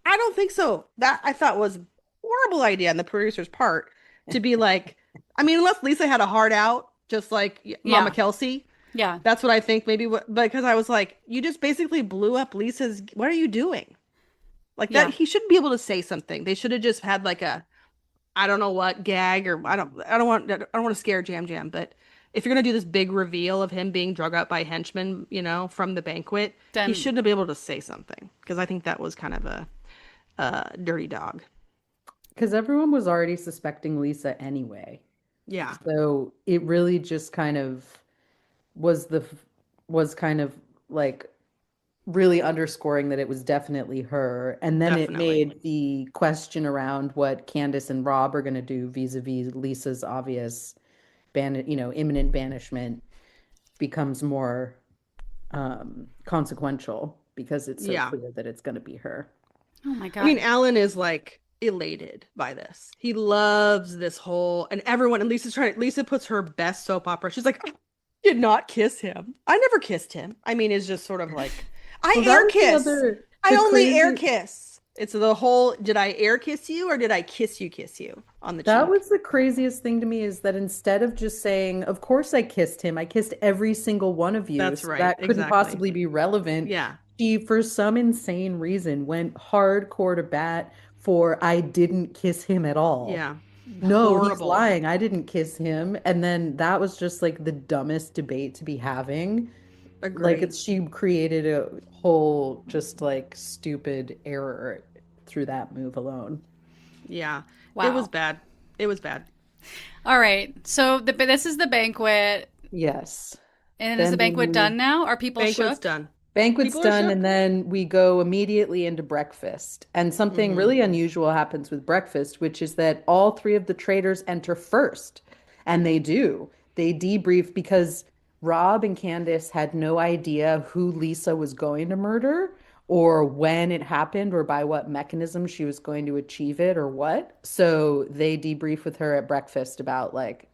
I don't think so. That I thought was a horrible idea on the producer's part to be like, I mean, unless Lisa had a heart out, just like Mama Yeah. Kelsey. Yeah. That's what I think maybe because I was like, you just basically blew up Lisa's. What are you doing? Like that, Yeah. he should be able to say something. They should have just had like a, I don't know what gag or I don't want to scare Jam Jam, but if you're gonna do this big reveal of him being drug out by henchmen, from the banquet, he Then should have been able to say something because I think that was kind of a dirty dog. Because everyone was already suspecting Lisa anyway. Yeah, So it really just kind of was was kind of like really underscoring that it was definitely her. And then it definitely. made the question around what Candace and Rob are going to do vis-a-vis Lisa's obvious imminent banishment becomes more consequential because it's so Yeah. clear that it's going to be her. Oh my God. I mean, Alan is like elated by this. He loves this whole, and everyone, and Lisa puts her best soap opera. She's like, I did not kiss him. I never kissed him. I mean, it's just sort of like, I Well, air kiss. I the only air crazy- kiss. It's the whole, did I air kiss you or did I kiss you on the That cheek? was the craziest thing to me is that instead of just saying, of course I kissed him, I kissed every single one of you. That's So right, that couldn't exactly. possibly be relevant. Yeah. She, for some insane reason, went hardcore to bat for I didn't kiss him at all. Yeah. No, he's Horrible. lying. I didn't kiss him. And then that was just like the dumbest debate to be having. Like Agreed. she created a whole just like stupid error through that move alone. Yeah. Wow. It was bad. It was bad. All right. So this is the banquet. Yes. And is the Then banquet done now? Are people Banquet's shook? done. Banquet's People are done, shook. and then we go immediately into breakfast. And something really unusual happens with breakfast, which is that all three of the traitors enter first. And they do. They debrief because Rob and Candace had no idea who Lisa was going to murder or when it happened or by what mechanism she was going to achieve it or what. So they debrief with her at breakfast about like,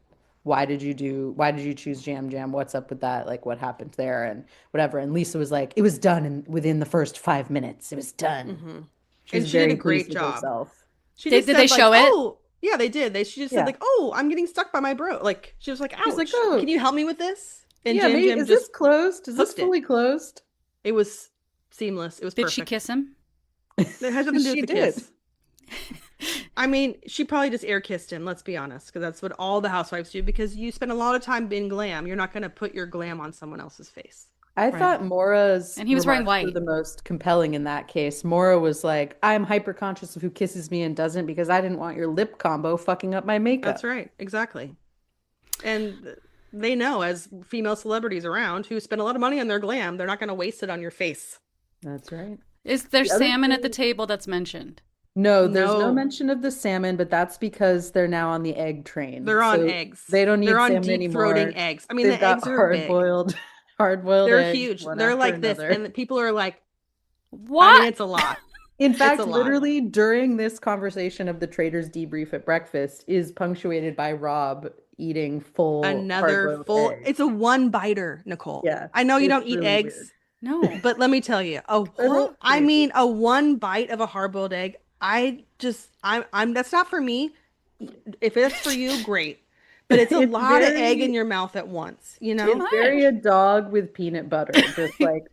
why did you choose Jam Jam? What's up with that? Like what happened there and whatever. And Lisa was like, it was done within the first 5 minutes. It was done. She And was she did very a great pleased with job. herself. She Did just they said, like, show it? Oh, yeah, they did. She just Yeah. said like, "Oh, I'm getting stuck by my bro." Like she was like, "Ouch! She's like, "Oh." Can you help me with this?" And Yeah, Jam maybe Jam is this just closed? Is this hooked it. fully closed? It was seamless. It was Did perfect. she kiss him? It has nothing to do She with the did. kiss. I mean, she probably just air kissed him. Let's be honest, because that's what all the housewives do. Because you spend a lot of time being glam, you're not going to put your glam on someone else's face. I thought Maura's And he was wearing remarks were white. the most compelling in that case. Maura was like, I'm hyper conscious of who kisses me and doesn't because I didn't want your lip combo fucking up my makeup. That's right, exactly. And they know, as female celebrities around who spend a lot of money on their glam, they're not going to waste it on your face. That's right. Is there The other salmon at the thing- table that's mentioned? No, there's no No. mention of the salmon, but that's because they're now on the egg train. They're on So eggs. They don't need They're on salmon deep anymore. throating eggs. I mean, They've the got eggs are big. hard-boiled They're eggs, huge. one They're after like this, another. and people are like, What? I mean, it's a lot. In fact, a lot. literally during this conversation of the traders debrief at breakfast is punctuated by Rob eating full Another hard-boiled full. egg. It's a one biter, Nicole. Yeah, I know you it's don't eat really eggs, weird. No. but let me tell you, I mean, a one bite of a hard-boiled egg. I'm. That's not for me. If it's for you, great. But it's a It's lot of very- egg in your mouth at once. You know. It's very a dog with peanut butter, just like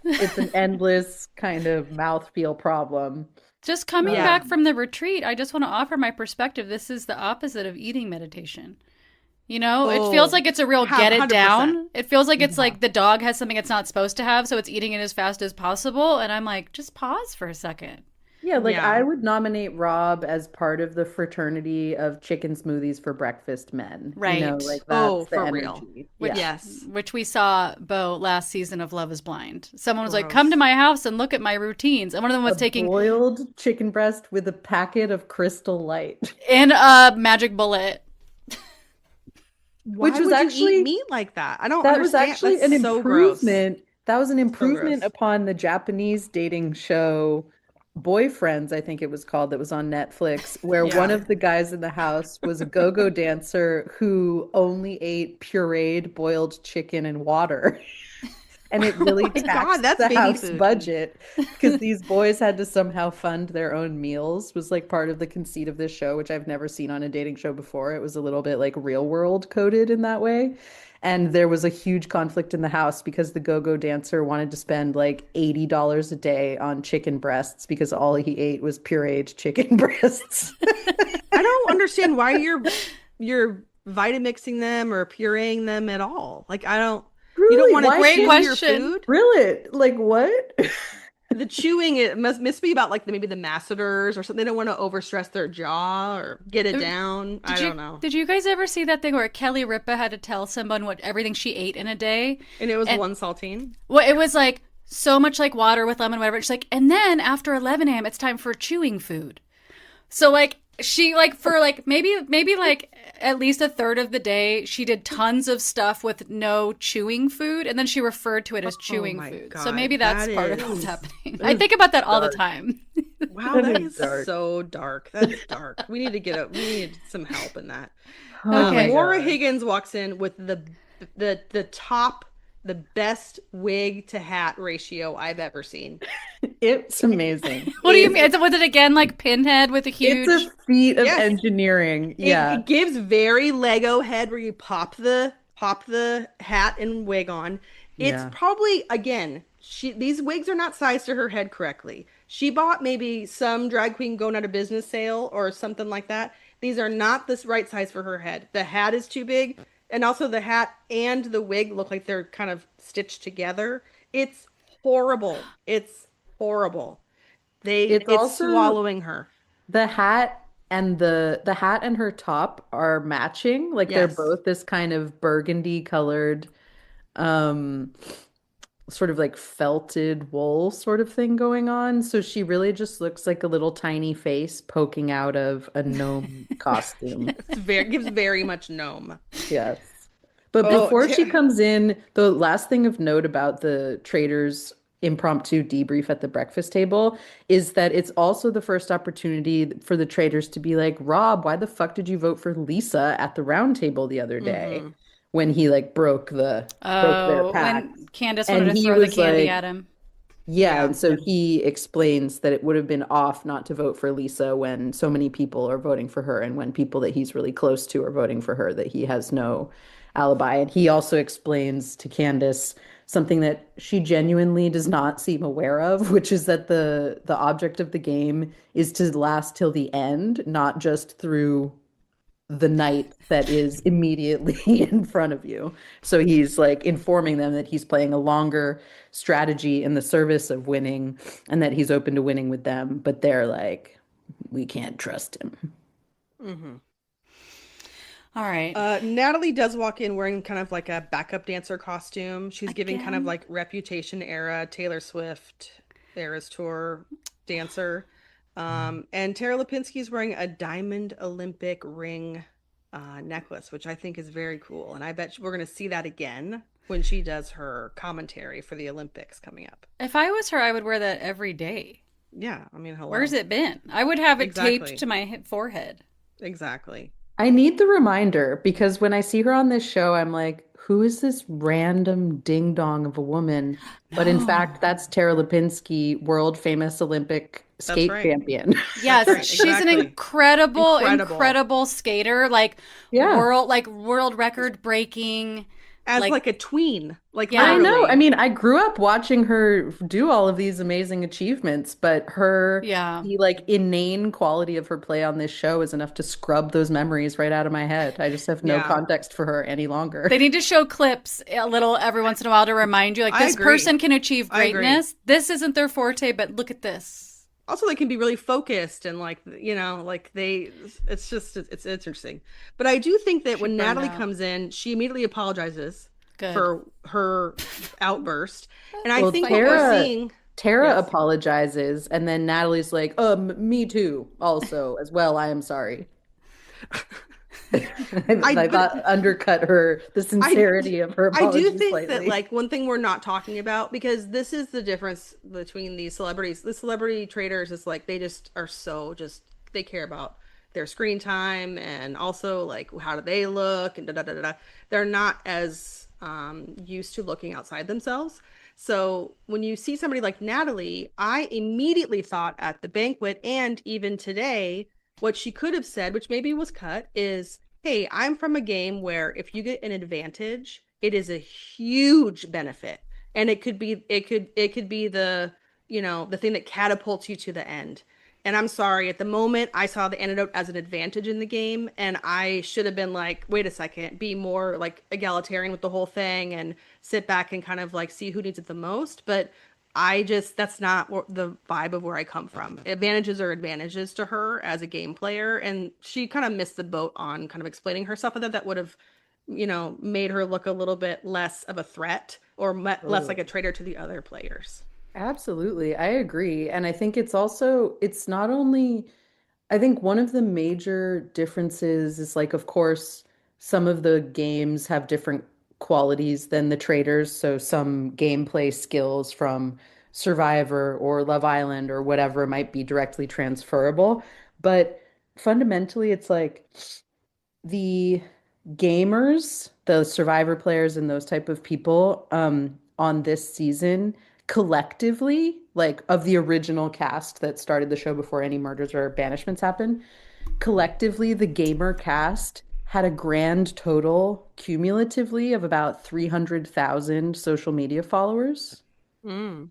it's an endless kind of mouthfeel problem. Just coming Yeah. back from the retreat, I just want to offer my perspective. This is the opposite of eating meditation. You know, it feels Oh, like it's a real get it 100%. down. It feels like it's like the dog has something it's not supposed to have, so it's eating it as fast as possible. And I'm like, just pause for a second. Yeah, like Yeah. I would nominate Rob as part of the fraternity of chicken smoothies for breakfast men. You know, Right. like Oh, that's the for real. energy. Which- Yeah. Yes. Which we saw, Beau, last season of Love is Blind. Someone was like, Gross. come to my house and look at my routines. And one of them was A taking boiled chicken breast with a packet of Crystal Light. in a magic bullet. Why Which was would you actually- eat meat like that? I don't That was understand. actually That's an so gross. improvement. That was an improvement gross. upon the Japanese dating show Boyfriends, I think it was called, that was on Netflix, where Yeah. one of the guys in the house was a go-go dancer who only ate pureed boiled chicken and water. And it really Oh my God, taxed that's the baby house food. budget because these boys had to somehow fund their own meals, was like part of the conceit of this show, which I've never seen on a dating show before. It was a little bit like real world coded in that way. And there was a huge conflict in the house because the go-go dancer wanted to spend like $80 a day on chicken breasts because all he ate was pureed chicken breasts. I don't understand why you're Vitamixing them or pureeing them at all. Like I don't. You Really? don't want to Why Great chew can't- your question. food. Grill it? Like what? The chewing it must be about like maybe the masseters or something. They don't want to overstress their jaw or get it down. I don't know. Did you guys ever see that thing where Kelly Ripa had to tell someone what everything she ate in a day? And it was one saltine. Well, it was like so much like water with lemon, whatever. She's like, and then after 11 a.m., it's time for chewing food. So like She like for like maybe like at least a third of the day she did tons of stuff with no chewing food, and then she referred to it as Oh chewing my food. So God, maybe that's that part of what's is happening. That I is think about that all the dark. time. wow, That that is is dark. so dark. That's dark. We need some help in that. Oh my Okay. Maura God. Higgins walks in with the top, the best wig to hat ratio I've ever seen. It's amazing. What do you Is mean? Was it again like Pinhead with a It's a huge? feat of yes, engineering. Yeah. it gives very Lego head where you pop the hat and wig on. It's Yeah. probably again, these wigs are not sized to her head correctly. She bought maybe some drag queen going out of business sale or something like that. These are not this right size for her head. The hat is too big, and also the hat and the wig look like they're kind of stitched together. It's horrible. It's horrible. It's It's also swallowing her. the hat and the hat and her top are matching. Like they're Yes. both this kind of burgundy colored um sort of like felted wool sort of thing going on. So she really just looks like a little tiny face poking out of a gnome costume. It's very gives very much gnome. Yes. But Oh, before she comes in, the last thing of note about the Traitors impromptu debrief at the breakfast table is that it's also the first opportunity for the Traitors to be like, Rob, why the fuck did you vote for Lisa at the round table the other day hmm when he like broke their Oh, pact? when Candace wanted And to he throw the was candy like, at him. yeah, Yeah. and so he explains that it would have been off not to vote for Lisa when so many people are voting for her and when people that he's really close to are voting for her, that he has no alibi. And he also explains to Candace something that she genuinely does not seem aware of, which is that the object of the game is to last till the end, not just through the night that is immediately in front of you. So he's like informing them that he's playing a longer strategy in the service of winning and that he's open to winning with them, but they're like, we can't trust him. hmm All right. Natalie does walk in wearing kind of like a backup dancer costume. She's giving kind of Again. like Reputation era Taylor Swift Eras Tour dancer. And Tara Lipinski's wearing a diamond Olympic ring necklace, which I think is very cool. And I bet we're going to see that again when she does her commentary for the Olympics coming up. If I was her, I would wear that every day. Yeah, I mean, hello. Where's it been? I would have it taped Exactly. to my forehead. Exactly. I need the reminder because when I see her on this show, I'm like, who is this random ding dong of a woman? But in No. fact, that's Tara Lipinski, world famous Olympic That's skate right. champion. That's Yes, right. she's an Exactly. incredible, Incredible. incredible skater. Like Yeah. world record breaking. As Like like a tween, like yeah. I know. I literally. mean, I grew up watching her do all of these amazing achievements, but Yeah. the like inane quality of her play on this show is enough to scrub those memories right out of my head. I just have no Yeah, context for her any longer. They need to show clips a little every once in a while to remind you, like, I this agree. person can achieve I agree. greatness. This isn't their forte, but look at this. Also, they can be really focused and like, like it's just, it's interesting. But I do think that She when burned Natalie out. comes in, she immediately apologizes Good. for her outburst. And I Well, think what we're Tara seeing, Tara yes, apologizes, and then Natalie's like, me too, also, as well. I am sorry. I but thought undercut the I sincerity of her I do apology think that slightly. like one thing we're not talking about, because this is the difference between these celebrities. The celebrity traders is like they just are so just they care about their screen time and also like how do they look and da da da da. Da. They're not as used to looking outside themselves. So when you see somebody like Natalie, I immediately thought at the banquet and even today, what she could have said, which maybe was cut, is hey, I'm from a game where if you get an advantage, it is a huge benefit. And it could be the, the thing that catapults you to the end. And I'm sorry, at the moment I saw the antidote as an advantage in the game, and I should have been like, wait a second, be more like egalitarian with the whole thing and sit back and kind of like see who needs it the most. But that's not the vibe of where I come from. Advantages are advantages to her as a game player, and she kind of missed the boat on kind of explaining herself. I thought that would have, made her look a little bit less of a threat or less like Totally. a traitor to the other players. Absolutely. I agree. And I think it's also, it's not only I think one of the major differences is like, of course, some of the games have different qualities than the Traitors. So some gameplay skills from Survivor or Love Island or whatever might be directly transferable. But fundamentally, it's like the gamers, the Survivor players, and those type of people on this season collectively, like of the original cast that started the show before any murders or banishments happened, collectively, the gamer cast had a grand total cumulatively of about 300,000 social media followers Mm,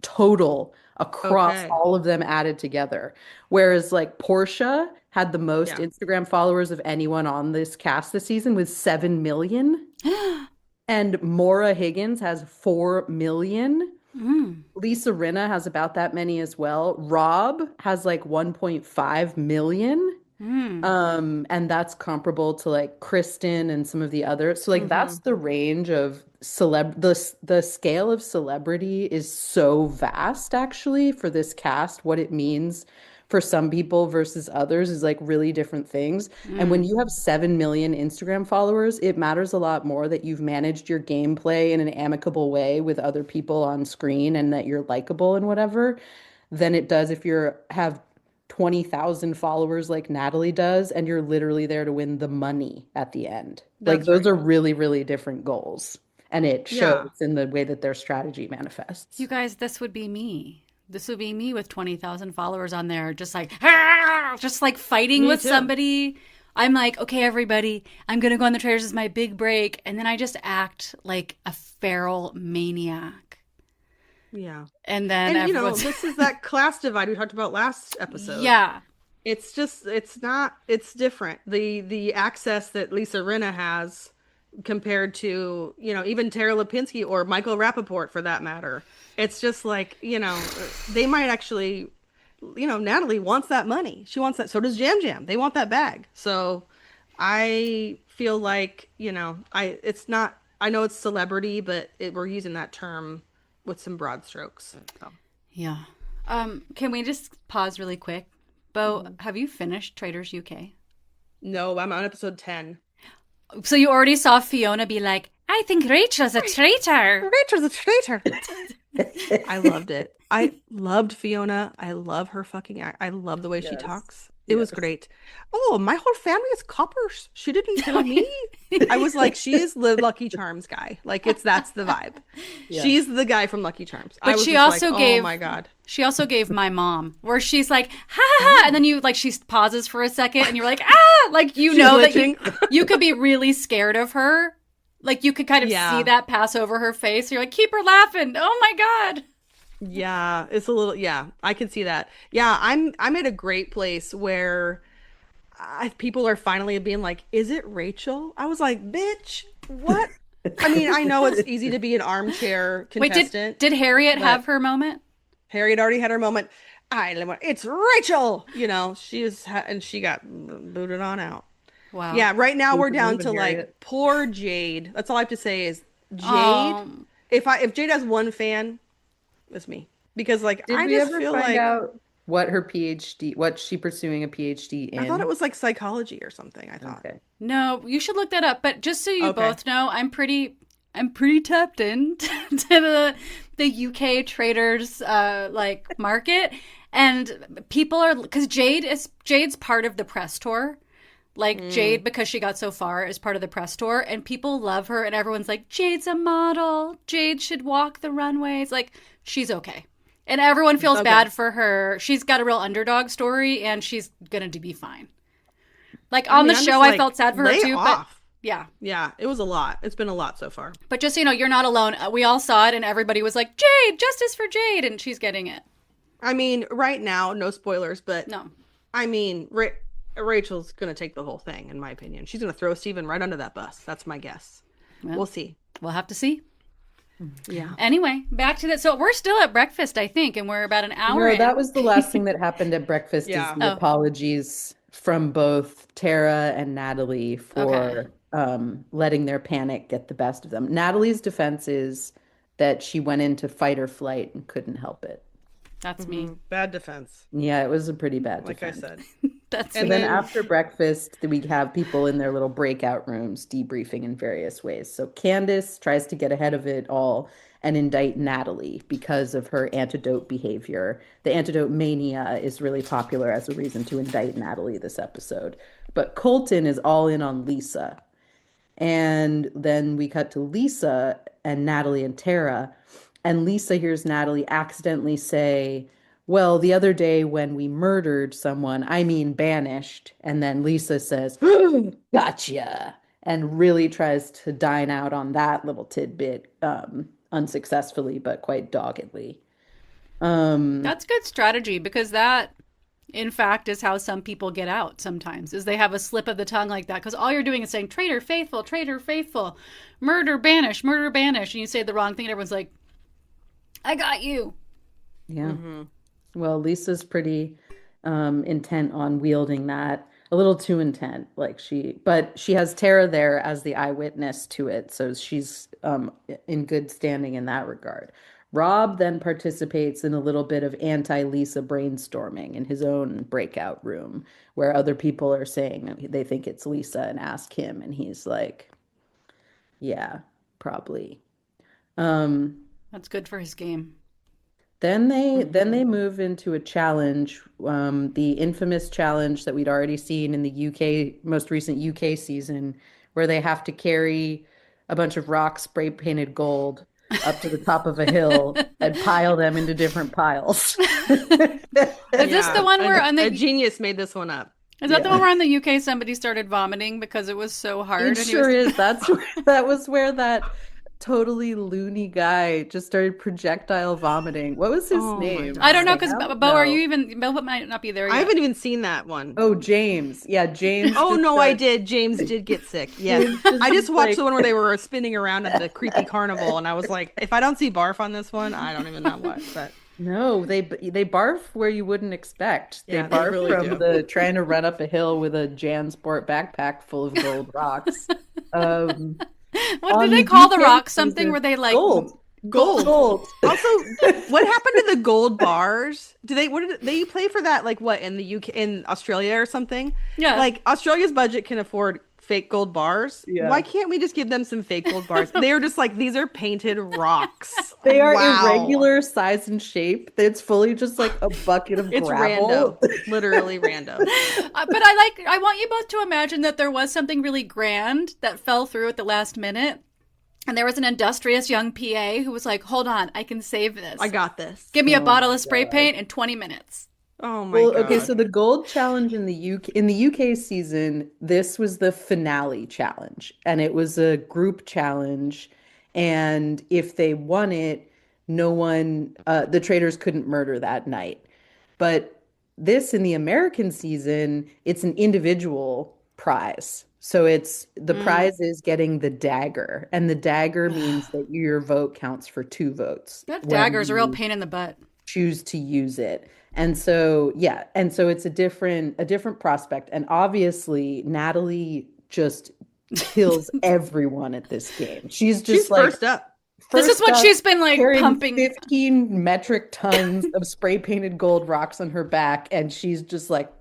total across okay. all of them added together. Whereas like Portia had the most Yeah. Instagram followers of anyone on this cast this season with 7 million. And Maura Higgins has 4 million. Mm, Lisa Rinna has about that many as well. Rob has like 1.5 million. mm. And that's comparable to like Kristen and some of the others. So like Mm-hmm. that's the range of the scale of celebrity is so vast actually for this cast. What it means for some people versus others is like really different things. And when Mm. you have 7 million Instagram followers, it matters a lot more that you've managed your gameplay in an amicable way with other people on screen and that you're likable and whatever than it does if you're have 20,000 followers like Natalie does, and you're literally there to win the money at the end. Like That's those right. are really, really different goals. And it Yeah. shows in the way that their strategy You manifests. guys, this would be me. This would be me with 20,000 followers on there, just like fighting Me with too. somebody. I'm like, okay, everybody, I'm going to go on the Traitors as my big break. And then I just act like a feral maniac. Yeah. And then And everyone's, this is that class divide we talked about last episode. yeah, It's just it's not it's different. The access that Lisa Rinna has compared to, even Tara Lipinski or Michael Rappaport for that matter. It's just like, they might actually, Natalie wants that money. She wants that. So does Jam Jam. They want that bag. So I feel like, it's not, I know it's celebrity, but we're using that term with some broad strokes. So. yeah. Can we just pause really quick? Bo, have you finished Traitors UK? No, I'm on episode 10. So you already saw Fiona be like, I think Rachel's a traitor. Rachel's a traitor. I loved it. I loved Fiona. I love her fucking act. I love the way she Yes. talks. It was Yes. great. Oh, my whole family is coppers. She didn't kill me. I was like, she is the Lucky Charms guy. Like that's the vibe. Yeah. She's the guy from Lucky Charms. I But was she just also like, gave oh my God. She also gave my mom, where she's like, ha ha ha, and then you like she pauses for a second, and you're like, ah, like you She's know that you glitching. you could be really scared of her, like you could kind of Yeah. see that pass over her face. You're like, keep her laughing. Oh my god. Yeah, it's a little, yeah, I can see that. Yeah, I'm at a great place where people are finally being like, "Is it Rachel?" I was like, "Bitch, what?" I mean, I know it's easy to be an armchair Wait, contestant, did Harriet but have her moment? Harriet already had her moment. It's Rachel. And she got booted on out. Wow. Yeah, right now Can we're you down believe to in like Harriet? poor Jade. That's all I have to say is Jade. Oh, If Jade has one fan, it's me. Because like Did I we just ever feel find like out what her PhD, what she pursuing a PhD I thought it in? was like psychology or something, I thought. Okay. no, you should look that up. But just so you Okay. both know, I'm pretty tapped in to the UK traders like market, and people are because Jade's part of the press tour. Like Jade, because she got so far, is part of the press tour, and people love her, and everyone's like, Jade's a model. Jade should walk the runways. Like, she's okay. And everyone feels Okay. bad for her. She's got a real underdog story, and she's gonna be fine. Like, on the I'm show, just I like, felt sad for her lay too, but off. yeah. Yeah, it was a lot. It's been a lot so far. But just so you know, you're not alone. We all saw it, and everybody was like, Jade, justice for Jade, and she's getting it. I mean, right now, no spoilers, but No. I mean, Rachel's gonna take the whole thing, in my opinion. She's gonna throw Steven right under that bus. That's my guess. Well. We'll see. We'll have to see. Yeah. Anyway, back to that. So we're still at breakfast, I think, and we're about an hour No, in. that was the last thing that happened at breakfast is Yeah. the Oh. apologies from both Tara and Natalie for letting their panic get the best of them. Natalie's defense is that she went into fight or flight and couldn't help it. That's me. Bad defense, Mm-hmm. Yeah, it was a pretty bad like defense. I said. That's And And then then after breakfast, we have people in their little breakout rooms debriefing in various ways. So Candace tries to get ahead of it all and indict Natalie because of her antidote behavior. The antidote mania is really popular as a reason to indict Natalie this episode. But Colton is all in on Lisa. And then we cut to Lisa and Natalie and Tara. And Lisa hears Natalie accidentally say, well, the other day when we murdered someone, I mean banished. And then Lisa says, gotcha. And really tries to dine out on that little tidbit, unsuccessfully, but quite doggedly. That's good strategy because that, in fact, is how some people get out sometimes, is they have a slip of the tongue like that. Because all you're doing is saying, traitor faithful, murder, banish, and you say the wrong thing and everyone's like, I got you. Yeah. Well, Lisa's pretty intent on wielding that, a little too intent. But she has Tara there as the eyewitness to it, so she's in good standing in that regard. Rob then participates in a little bit of anti-Lisa brainstorming in his own breakout room, where other people are saying they think it's Lisa and ask him, and he's like, "Yeah, probably." Um, That's good for his game. then they move into a challenge, the infamous challenge that we'd already seen in the UK, most recent UK season, where they have to carry a bunch of rocks spray painted gold up to the top of a hill and pile them into different piles. Is this the one where on a the genius made this one up. is that the one where on the UK somebody started vomiting because it was so hard? It and he sure was... is. That was where that totally loony guy just started projectile vomiting. What was his Oh my name? God. I don't know because Sam? Bo, are No. you even? Bo might not be there yet. I haven't even seen that one. Oh, James. Yeah, James. Oh just no, I started- did. James did get sick. Yes. James just I just was watched like- the one where they were spinning around at the creepy carnival, and I was like, if I don't see barf on this one, I don't even know what. But No, they barf where you wouldn't expect. They Yeah, they barf really from do. the trying to run up a hill with a JanSport backpack full of gold rocks. Um, What on did they the call the UK rock? Something season- where they like gold. gold. Gold. Also, what happened to the gold bars? Do they what did they play for that? Like what in the UK, in Australia or something? Yeah. Like Australia's budget can afford fake gold bars. Yeah. Why can't we just give them some fake gold bars? They are just like, these are painted rocks. They are Wow. irregular size and shape. It's fully just like a bucket of It's gravel. random. Literally random. But I want you both to imagine that there was something really grand that fell through at the last minute. And there was an industrious young PA who was like, hold on, I can save this. I got this. Give me a Oh bottle my of spray God. paint in 20 minutes. Oh my Well, god. okay, so the gold challenge in the UK season, this was the finale challenge, and it was a group challenge, and if they won it, no one, the traitors couldn't murder that night. But this in the American season, it's an individual prize. So it's the prize is getting the dagger, and the dagger means that your vote counts for 2 votes That when dagger's a real you pain in the butt. choose to use it. And so, yeah, and so it's a different prospect. And obviously, Natalie just kills everyone at this game. She's just She's like first up. This is first what up, she's been like carrying pumping. 15 metric tons of spray painted gold rocks on her back, and she's just like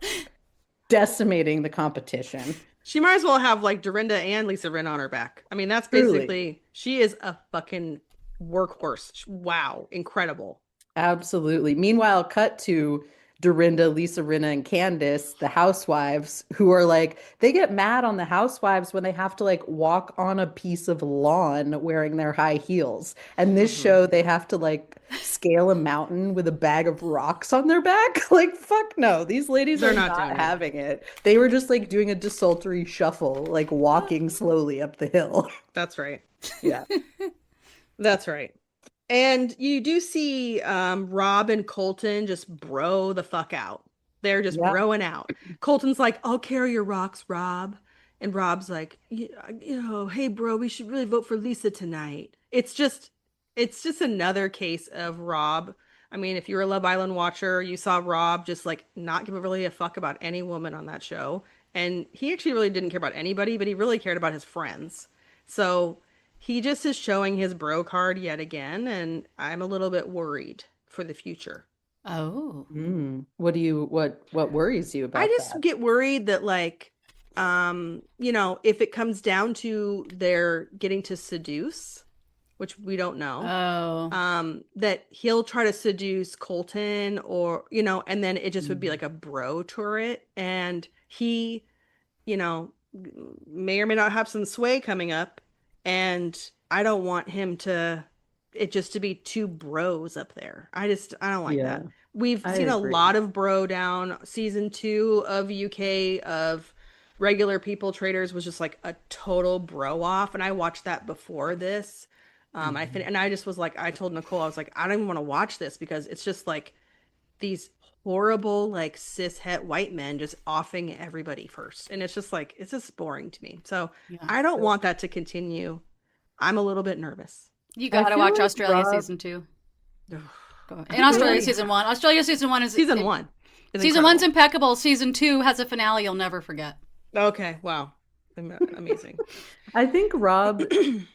decimating the competition. She might as well have like Dorinda and Lisa Rinna on her back. I mean, that's Truly. basically, she is a fucking workhorse. Wow. Incredible. Absolutely. Meanwhile, cut to Dorinda, Lisa Rinna, and Candace, the housewives, who are like, they get mad on the housewives when they have to like walk on a piece of lawn wearing their high heels. And this show, they have to like scale a mountain with a bag of rocks on their back. Like, fuck no. These ladies They're are not not doing it. having it. They were just like doing a desultory shuffle, like walking slowly up the hill. That's right. Yeah. That's right. And you do see Rob and Colton just bro the fuck out. They're just Yeah. broing out. Colton's like, I'll carry your rocks, Rob. And Rob's like, hey, bro, we should really vote for Lisa tonight. It's just another case of Rob. I mean, if you're a Love Island watcher, you saw Rob just like not give really a fuck about any woman on that show. And he actually really didn't care about anybody, but he really cared about his friends. So he just is showing his bro card yet again, and I'm a little bit worried for the future. Oh. What worries you I about just that? get worried that like if it comes down to their getting to seduce, which we don't know, Oh. that he'll try to seduce Colton or and then it just would be Mm. like a bro turret and he, you know, may or may not have some sway coming up and I don't want him to it just to be two bros up there. I don't like Yeah, that. We've I seen a agree. lot of bro down. Season 2 of UK of regular people traders was just like a total bro off and I watched that before this. Mhm. And I just was like I told Nicole I was like I don't even want to watch this because it's just like these horrible like cis het white men just offing everybody first and it's just like it's just boring to me so Yeah. I don't So want that to continue. I'm a little bit nervous. You I gotta feel watch like Australia Rob, season 2. Go ahead. I In think we Australia already season have 1. Australia season 1 is season 1 is season 1's incredible. impeccable. Season 2 has a finale you'll never forget. Okay, wow. Amazing. I think Rob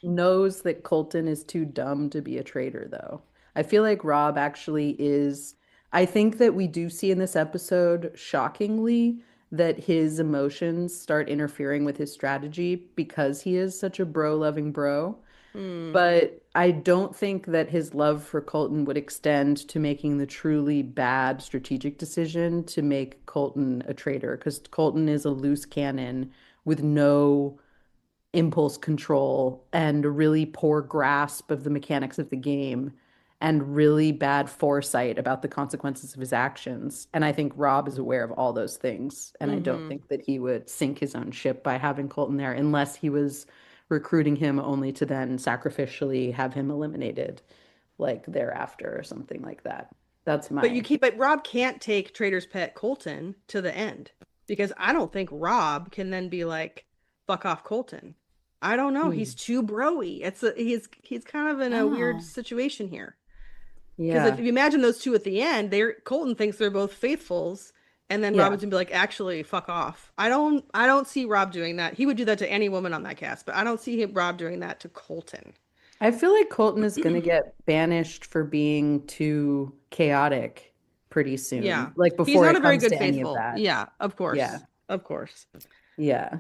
knows that Colton is too dumb to be a traitor, though. I feel like Rob actually is. I think that we do see in this episode, shockingly, that his emotions start interfering with his strategy because he is such a bro-loving bro. Hmm. But I don't think that his love for Colton would extend to making the truly bad strategic decision to make Colton a traitor, because Colton is a loose cannon with no impulse control and a really poor grasp of the mechanics of the game and really bad foresight about the consequences of his actions. And I think Rob is aware of all those things. And I don't Mm-hmm. think that he would sink his own ship by having Colton there unless he was recruiting him only to then sacrificially have him eliminated like thereafter or something like that. That's my But Rob can't take Trader's Pet Colton to the end because I don't think Rob can then be like, fuck off Colton. I don't know. Hmm. He's too broy. He's kind of in a weird Oh. situation here. Because if Yeah. you imagine those two at the end, they're Colton thinks they're both faithfuls, and then Yeah. Robin's gonna be like, actually, fuck off. I don't see Rob doing that. He would do that to any woman on that cast, but I don't see Rob doing that to Colton. I feel like Colton is going to get banished for being too chaotic pretty Yeah. soon, like He's before not it a very comes good to any of faithful. that. Yeah, of Yeah. course. Of course. Yeah.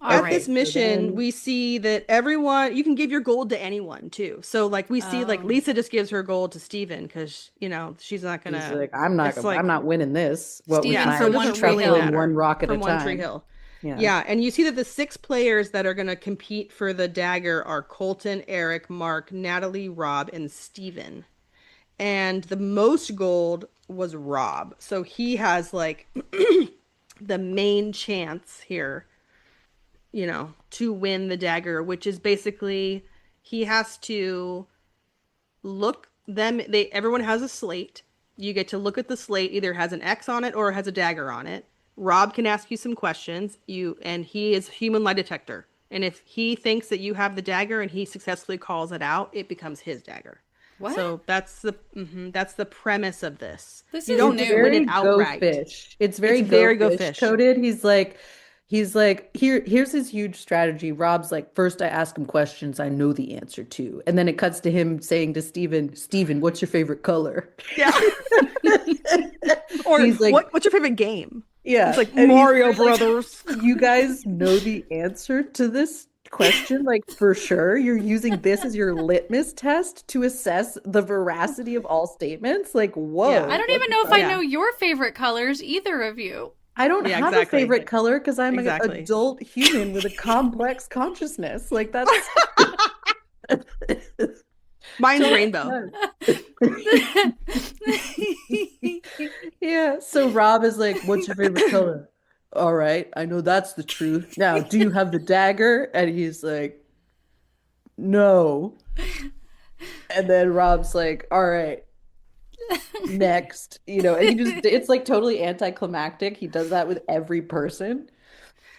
All At right. this Okay. So mission, then, we see that everyone, you can give your gold to anyone too. So, like, we see, like, Oh. Lisa just gives her gold to Steven because, she's not he's gonna, like, it's I'm like, not winning this. What with Steven yeah, my so from it One doesn't Tree really truffle and Hill. one matter rock at a from One Tree time. Hill. Yeah. Yeah, and you see that the 6 players that are gonna compete for the dagger are Colton, Eric, Mark, Natalie, Rob, and Steven. And the most gold was Rob. So he has, like, the main chance here to win the dagger, which is basically he has to look them they everyone has a slate. You get to look at the slate, either has an X on it or has a dagger on it. Rob can ask you some questions. And he is human lie detector. And if he thinks that you have the dagger and he successfully calls it out, it becomes his dagger. What? So that's the premise of this. This You is don't It's just win new. it very go outright. fish. It's It's very go very go fish fish. coded. He's like, here's his huge strategy. Rob's like, first I ask him questions I know the answer to. And then it cuts to him saying to Steven, what's your favorite color? Yeah. Or He's like, what's your favorite game? It's yeah. like And he's Mario like, Brothers. you guys know the answer to this question, like for sure. You're using this as your litmus test to assess the veracity of all statements. Like, I Yeah. whoa, don't what even the know if I fuck? know Yeah. your favorite colors, either of you. I don't Yeah, have a exactly. favorite color because I'm an Exactly. adult human with a complex consciousness. Like that's Mine's totally rainbow. fine. Yeah. So Rob is like, what's your favorite color? All right, I know that's the truth. Now, do you have the dagger? And he's like, no. And then Rob's like, all right, next. And it's like totally anticlimactic. He does that with every person.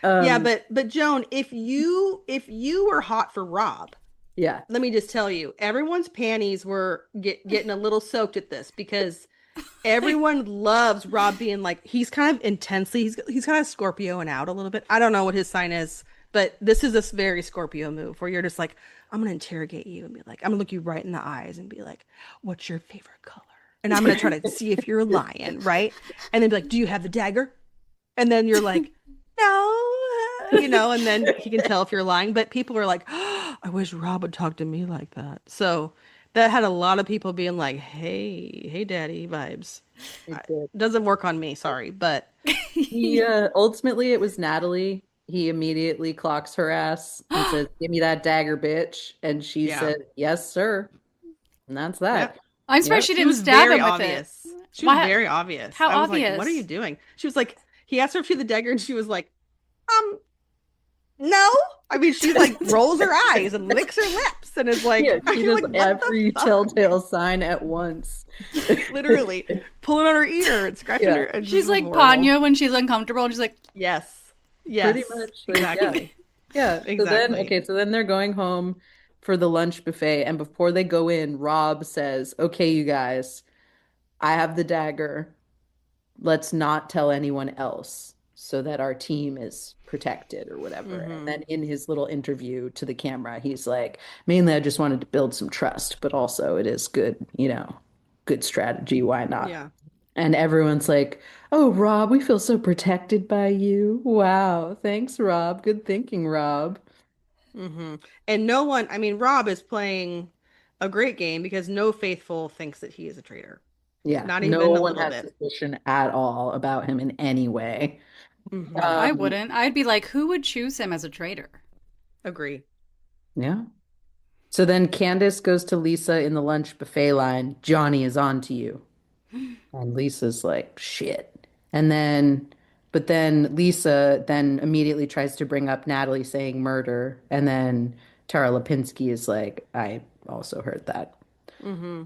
Yeah, Um, but Joan, if you were hot for Rob, yeah. let me just tell you, everyone's panties were getting a little soaked at this because everyone loves Rob being like he's kind of intensely he's kind of Scorpio and out a little bit. I don't know what his sign is, but this is this very Scorpio move where you're just like I'm gonna interrogate you and be like I'm gonna look you right in the eyes and be like, "What's your favorite color?" and I'm gonna try to see if you're lying, right? And then be like, do you have the dagger? And then you're like, no, and then he can tell if you're lying. But people were like, oh, I wish Rob would talk to me like that. So that had a lot of people being like, hey, daddy vibes. It did. Doesn't work on me, sorry, but Ultimately, it was Natalie. He immediately clocks her ass and says, "Give me that dagger, bitch." And she yeah, said, "Yes, sir." And that's yeah. that. I'm surprised Yep. she She didn't was stab very him with obvious. it. She was Why? very obvious. How I was like, what are you obvious? doing? She was like, he asked her if she had the dagger, and she was like, um, no. I mean, she's like rolls her eyes and licks her lips and is like, Yeah, are she you does like, what the every fuck? telltale sign at once. Literally pulling on her ear and scratching Yeah, her. And this She's was like horrible. Panya when she's uncomfortable, and she's like, Yes. pretty Yes. much. Like, yeah. Exactly. Yeah. So then, Exactly. okay, so then they're going home for the lunch buffet. And before they go in, Rob says, "Okay, you guys, I have the dagger. Let's not tell anyone else so that our team is protected or whatever." And Mm-hmm. then in his little interview to the camera, he's like, mainly I just wanted to build some trust, but also it is good, good strategy. Why not? Yeah. And everyone's like, "Oh, Rob, we feel so protected by you. Wow. Thanks, Rob. Good thinking, Rob." Mm-hmm. And no one, I mean, Rob is playing a great game because no faithful thinks that he is a traitor. Yeah. Not No even a one little has bit. suspicion at all about him in any way. Mm-hmm. I Um, wouldn't. I'd be like, who would choose him as a traitor? Agree. yeah. So then Candace goes to Lisa in the lunch buffet line. "Johnny is on to you." And Lisa's like, "Shit." And then, but then Lisa then immediately tries to bring up Natalie saying murder. And then Tara Lipinski is like, "I also heard that." Mm-hmm.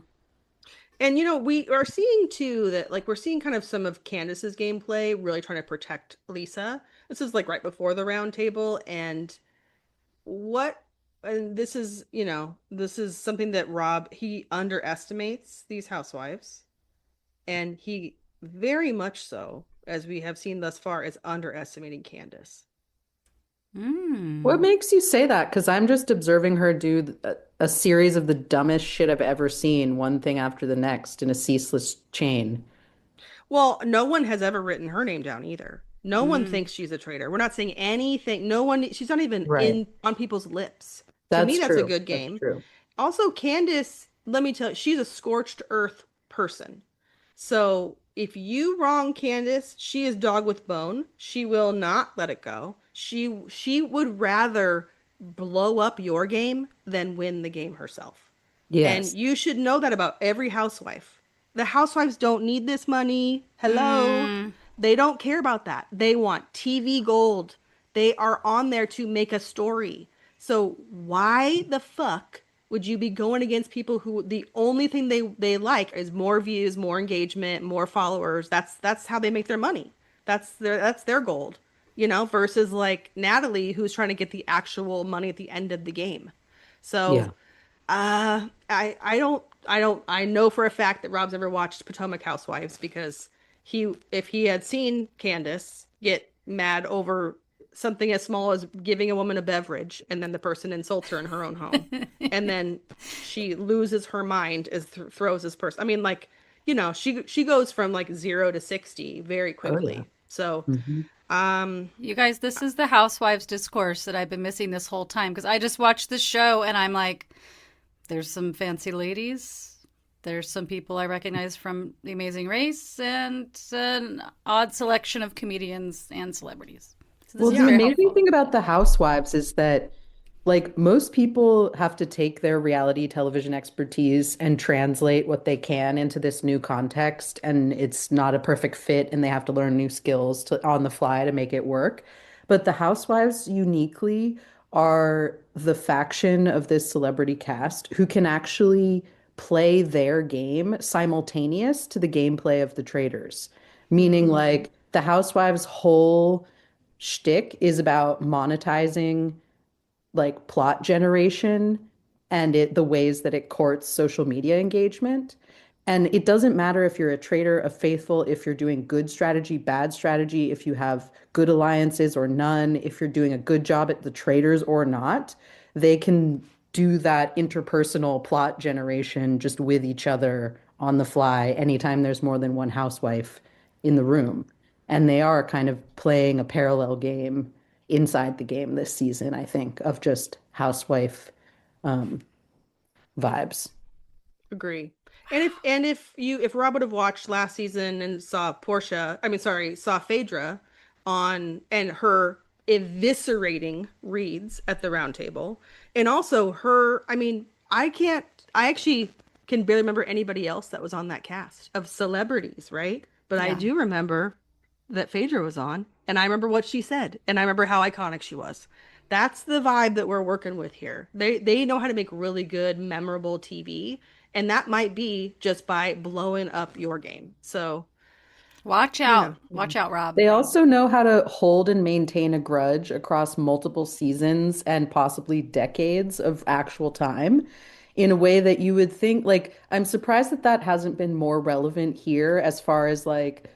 And we are seeing too that like we're seeing kind of some of Candace's gameplay really trying to protect Lisa. This is like right before the round table what and this is something that Rob he underestimates these housewives and he very much so as we have seen thus far is underestimating Candace. What Mm. makes you say that? Because I'm just observing her do a series of the dumbest shit I've ever seen, one thing after the next in a ceaseless chain. Well, no one has ever written her name down either. No one Mm. thinks she's a traitor. We're not saying anything. No one, she's not even Right. in on people's lips. To me, That's that's a true. good That's game. true. Also, Candace, let me tell you, she's a scorched earth person. So if you wrong Candace, she is dog with bone. She will not let it go. She would rather blow up your game than win the game herself. And Yes. you should know that about every housewife. The housewives don't need this money. Hello. Mm. They don't care about that. They want TV gold. They are on there to make a story. So why the fuck would you be going against people who the only thing they like is more views, more engagement, more followers? That's how they make their money. That's their gold, versus like Natalie who's trying to get the actual money at the end of the game. So Yeah. I know for a fact that Rob's never watched Potomac Housewives because if he had seen Candace get mad over something as small as giving a woman a beverage and then the person insults her in her own home and then she loses her mind as throws his purse. I mean, like, she goes from like 0 to 60 very Oh, yeah. quickly. So, Hmm. You guys, this is the housewives discourse that I've been missing this whole time because I just watched this show and I'm like, there's some fancy ladies. There's some people I recognize from The Amazing Race and an odd selection of comedians and celebrities. So this Well, is the yeah. very amazing helpful. thing about the Housewives is that, like, most people have to take their reality television expertise and translate what they can into this new context, and it's not a perfect fit, and they have to learn new skills on the fly to make it work. But the Housewives uniquely are the faction of this celebrity cast who can actually play their game simultaneous to the gameplay of the Traitors. Meaning, Mm-hmm. like, the Housewives' whole shtick is about monetizing like plot generation and the ways that it courts social media engagement. And it doesn't matter if you're a traitor, a faithful, if you're doing good strategy, bad strategy, if you have good alliances or none, if you're doing a good job at the traitors or not, they can do that interpersonal plot generation just with each other on the fly anytime there's more than one housewife in the room. And they are kind of playing a parallel game inside the game this season, I think, of just housewife um, vibes. Agree. And if Rob would have watched last season and saw Portia, I mean, sorry, saw Phaedra on and her eviscerating reads at the round table, and also her, I mean, I actually can barely remember anybody else that was on that cast of celebrities, right? But I Yeah. do remember that Phaedra was on, and I remember what she said, and I remember how iconic she was. That's the vibe that we're working with here. They know how to make really good, memorable TV, and that might be just by blowing up your game. So, Watch you know, out. Watch out, Rob. They also know how to hold and maintain a grudge across multiple seasons and possibly decades of actual time in a way that you would think, like, I'm surprised that that hasn't been more relevant here as far as like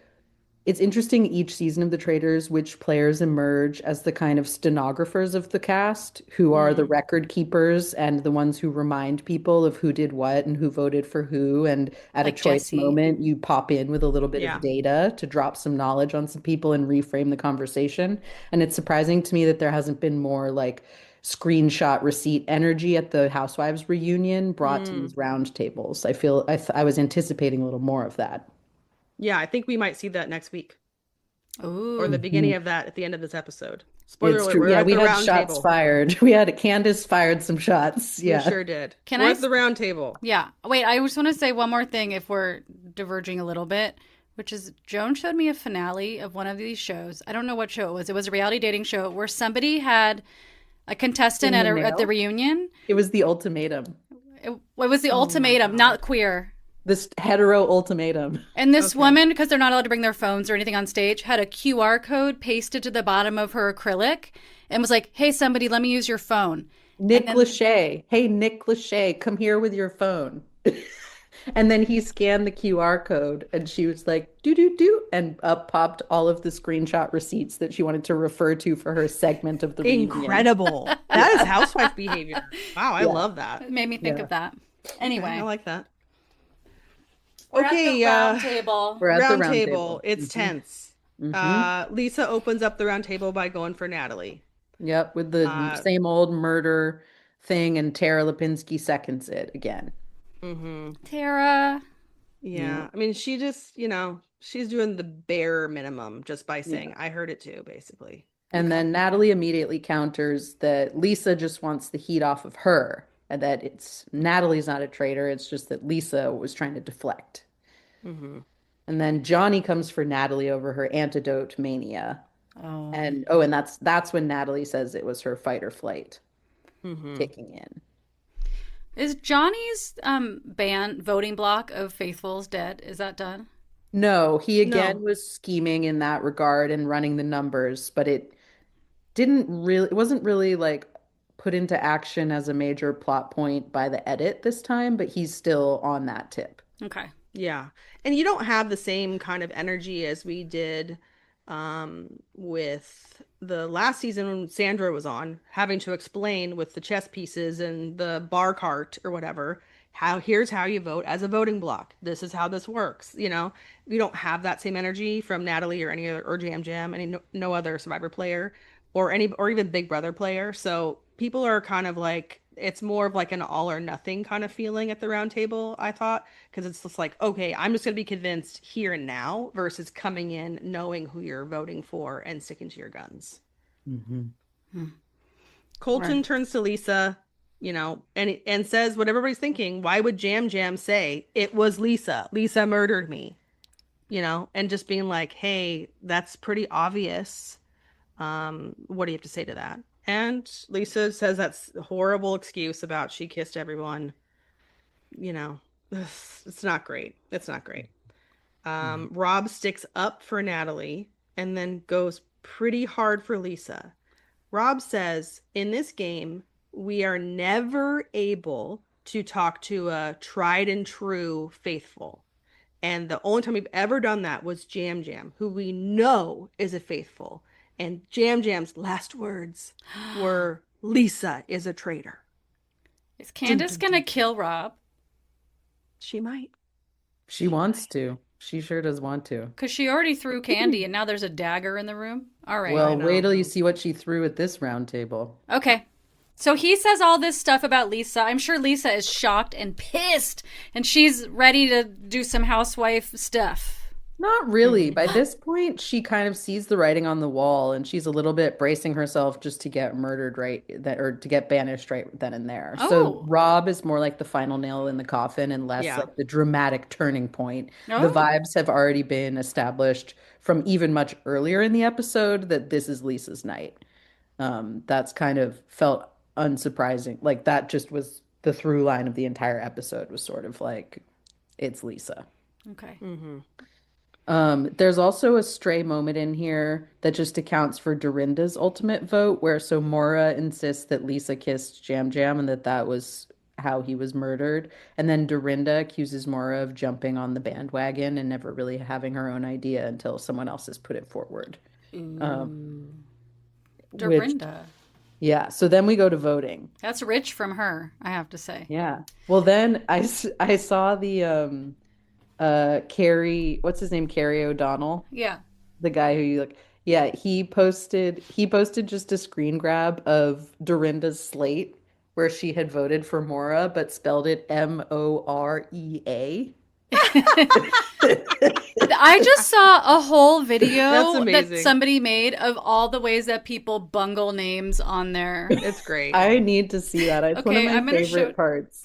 it's interesting each season of The Traitors, which players emerge as the kind of stenographers of the cast, who are the mm, record keepers and the ones who remind people of who did what and who voted for who. And at a Like choice Jesse. moment, you pop in with a little bit of yeah. data to drop some knowledge on some people and reframe the conversation. And it's surprising to me that there hasn't been more like screenshot receipt energy at the Housewives reunion brought to Mm. these round tables. I was anticipating a little more of that. Yeah, I think we might see that next week or the Ooh. beginning of that at the end of this episode. Spoiler It's alert, true. we're Yeah, at we the had round shots table. fired. We had Candace fired some shots. We Yeah. sure did. Can We're I at the round table. Yeah. Wait, I just want to say one more thing if we're diverging a little bit, which is Joan showed me a finale of one of these shows. I don't know what show it was. It was a reality dating show where somebody had a contestant In the at the nail. reunion. It was the ultimatum. It was the Oh my ultimatum, God. not queer. This hetero ultimatum. And this Okay. woman, because they're not allowed to bring their phones or anything on stage, had a QR code pasted to the bottom of her acrylic and was like, "Hey, somebody, let me use your phone." And Nick then Lachey. Hey, Nick Lachey, come here with your phone. And then he scanned the QR code and she was like, do, do, do. And up popped all of the screenshot receipts that she wanted to refer to for her segment of the reunion. Incredible. That is housewife behavior. Wow, I Yeah. love that. it made me think Yeah. of that. Okay, Anyway, I like that. we're Okay, at the round table. We're at the round round table. table. It's tense. Hmm. Lisa opens up the round table by going for Natalie. Yep, with the Uh, same old murder thing, and Tara Lipinski seconds it again. mhm. Tara. Yeah. Yeah. I mean, she just, she's doing the bare minimum just by Yeah. saying, I heard it too, basically. And Okay. then Natalie immediately counters that Lisa just wants the heat off of her, and that it's Natalie's not a traitor, it's just that Lisa was trying to deflect. Hmm. And then Johnny comes for Natalie over her antidote mania. Oh. And that's when Natalie says it was her fight or flight Hmm. kicking in. Is Johnny's ban voting block of Faithfuls dead? Is that done? No, he again No. was scheming in that regard and running the numbers, but it wasn't really like put into action as a major plot point by the edit this time, but he's still on that tip. Okay. Yeah. And you don't have the same kind of energy as we did with the last season when Sandra was on, having to explain with the chess pieces and the bar cart or whatever, here's how you vote as a voting block. This is how this works. You don't have that same energy from Natalie or any other or Jam Jam, no other Survivor player or even Big Brother player. So people are kind of like it's more of like an all or nothing kind of feeling at the round table, I thought, because it's just like, okay, I'm just going to be convinced here and now versus coming in knowing who you're voting for and sticking to your guns. Hmm. Colton Right. turns to Lisa, and says what everybody's thinking. Why would Jam Jam say it was Lisa? Lisa murdered me, and just being like, hey, that's pretty obvious. What do you have to say to that? And Lisa says that's a horrible excuse about she kissed everyone. You know, it's not great. It's not great. Rob sticks up for Natalie and then goes pretty hard for Lisa. Rob says, in this game, we are never able to talk to a tried and true faithful. And the only time we've ever done that was Jam Jam, who we know is a faithful. And Jam Jam's last words were, Lisa is a traitor. Is Dun, Candace dun, gonna dun. kill Rob? She might. She wants to. She sure does want to. Because she already threw candy and now there's a dagger in the room. All right. I Well, wait know. till you see what she threw at this round table. Okay. So he says all this stuff about Lisa. I'm sure Lisa is shocked and pissed, and she's ready to do some housewife stuff. Not really. By this point, she kind of sees the writing on the wall and she's a little bit bracing herself just to get murdered right that or to get banished right then and there. So Oh. Rob is more like the final nail in the coffin and less Yeah. like the dramatic turning point. The Oh. vibes have already been established from even much earlier in the episode that this is Lisa's night. That's kind of felt unsurprising. Like that just was the through line of the entire episode was sort of like it's Lisa. Okay. There's also a stray moment in here that just accounts for Dorinda's ultimate vote, where so Mora insists that Lisa kissed Jam Jam and that that was how he was murdered. And then Dorinda accuses Mora of jumping on the bandwagon and never really having her own idea until someone else has put it forward. Which, Dorinda. yeah. So then we go to voting. That's rich from her, I have to say. Yeah. Well, then I saw the Carrie, what's his name? Carrie O'Donnell. Yeah. The guy who you look, yeah, he posted just a screen grab of Dorinda's slate where she had voted for Mora but spelled it Morea. I just saw a whole video That's that amazing. somebody made of all the ways that people bungle names on there. It's great. I need to see that. It's one Okay, of I'm my gonna favorite show- parts.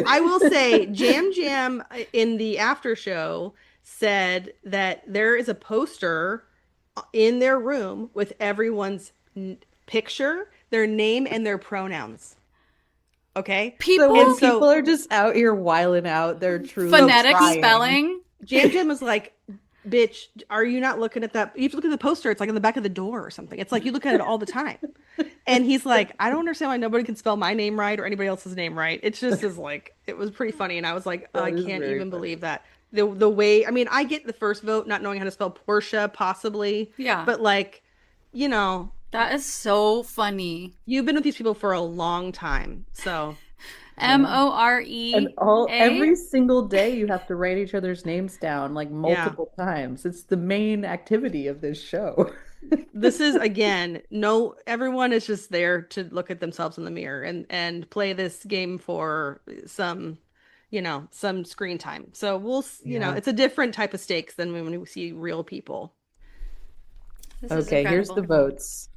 I will say, Jam Jam in the after show said that there is a poster in their room with everyone's picture, their name, and their pronouns. Okay? People- And so- people are just out here wiling out their true Phonetic trying. spelling. Jam Jam was like, bitch, are you not looking at that? You have to look at the poster. It's like in the back of the door or something. It's like you look at it all the time. And he's like, I don't understand why nobody can spell my name right or anybody else's name right. It's just is like, it was pretty funny. And I was like, I is can't very even funny. believe that. The way, I mean, I get the first vote, not knowing how to spell Portia, possibly. Yeah. But like, you know, That is so funny. you've been with these people for a long time. So More. And every single day you have to write each other's names down like multiple times. It's the main activity of this show. this is again, no, everyone is just there to look at themselves in the mirror and play this game for some, some screen time. So Yeah. it's a different type of stakes than when we see real people. This is Okay, here's the incredible. votes.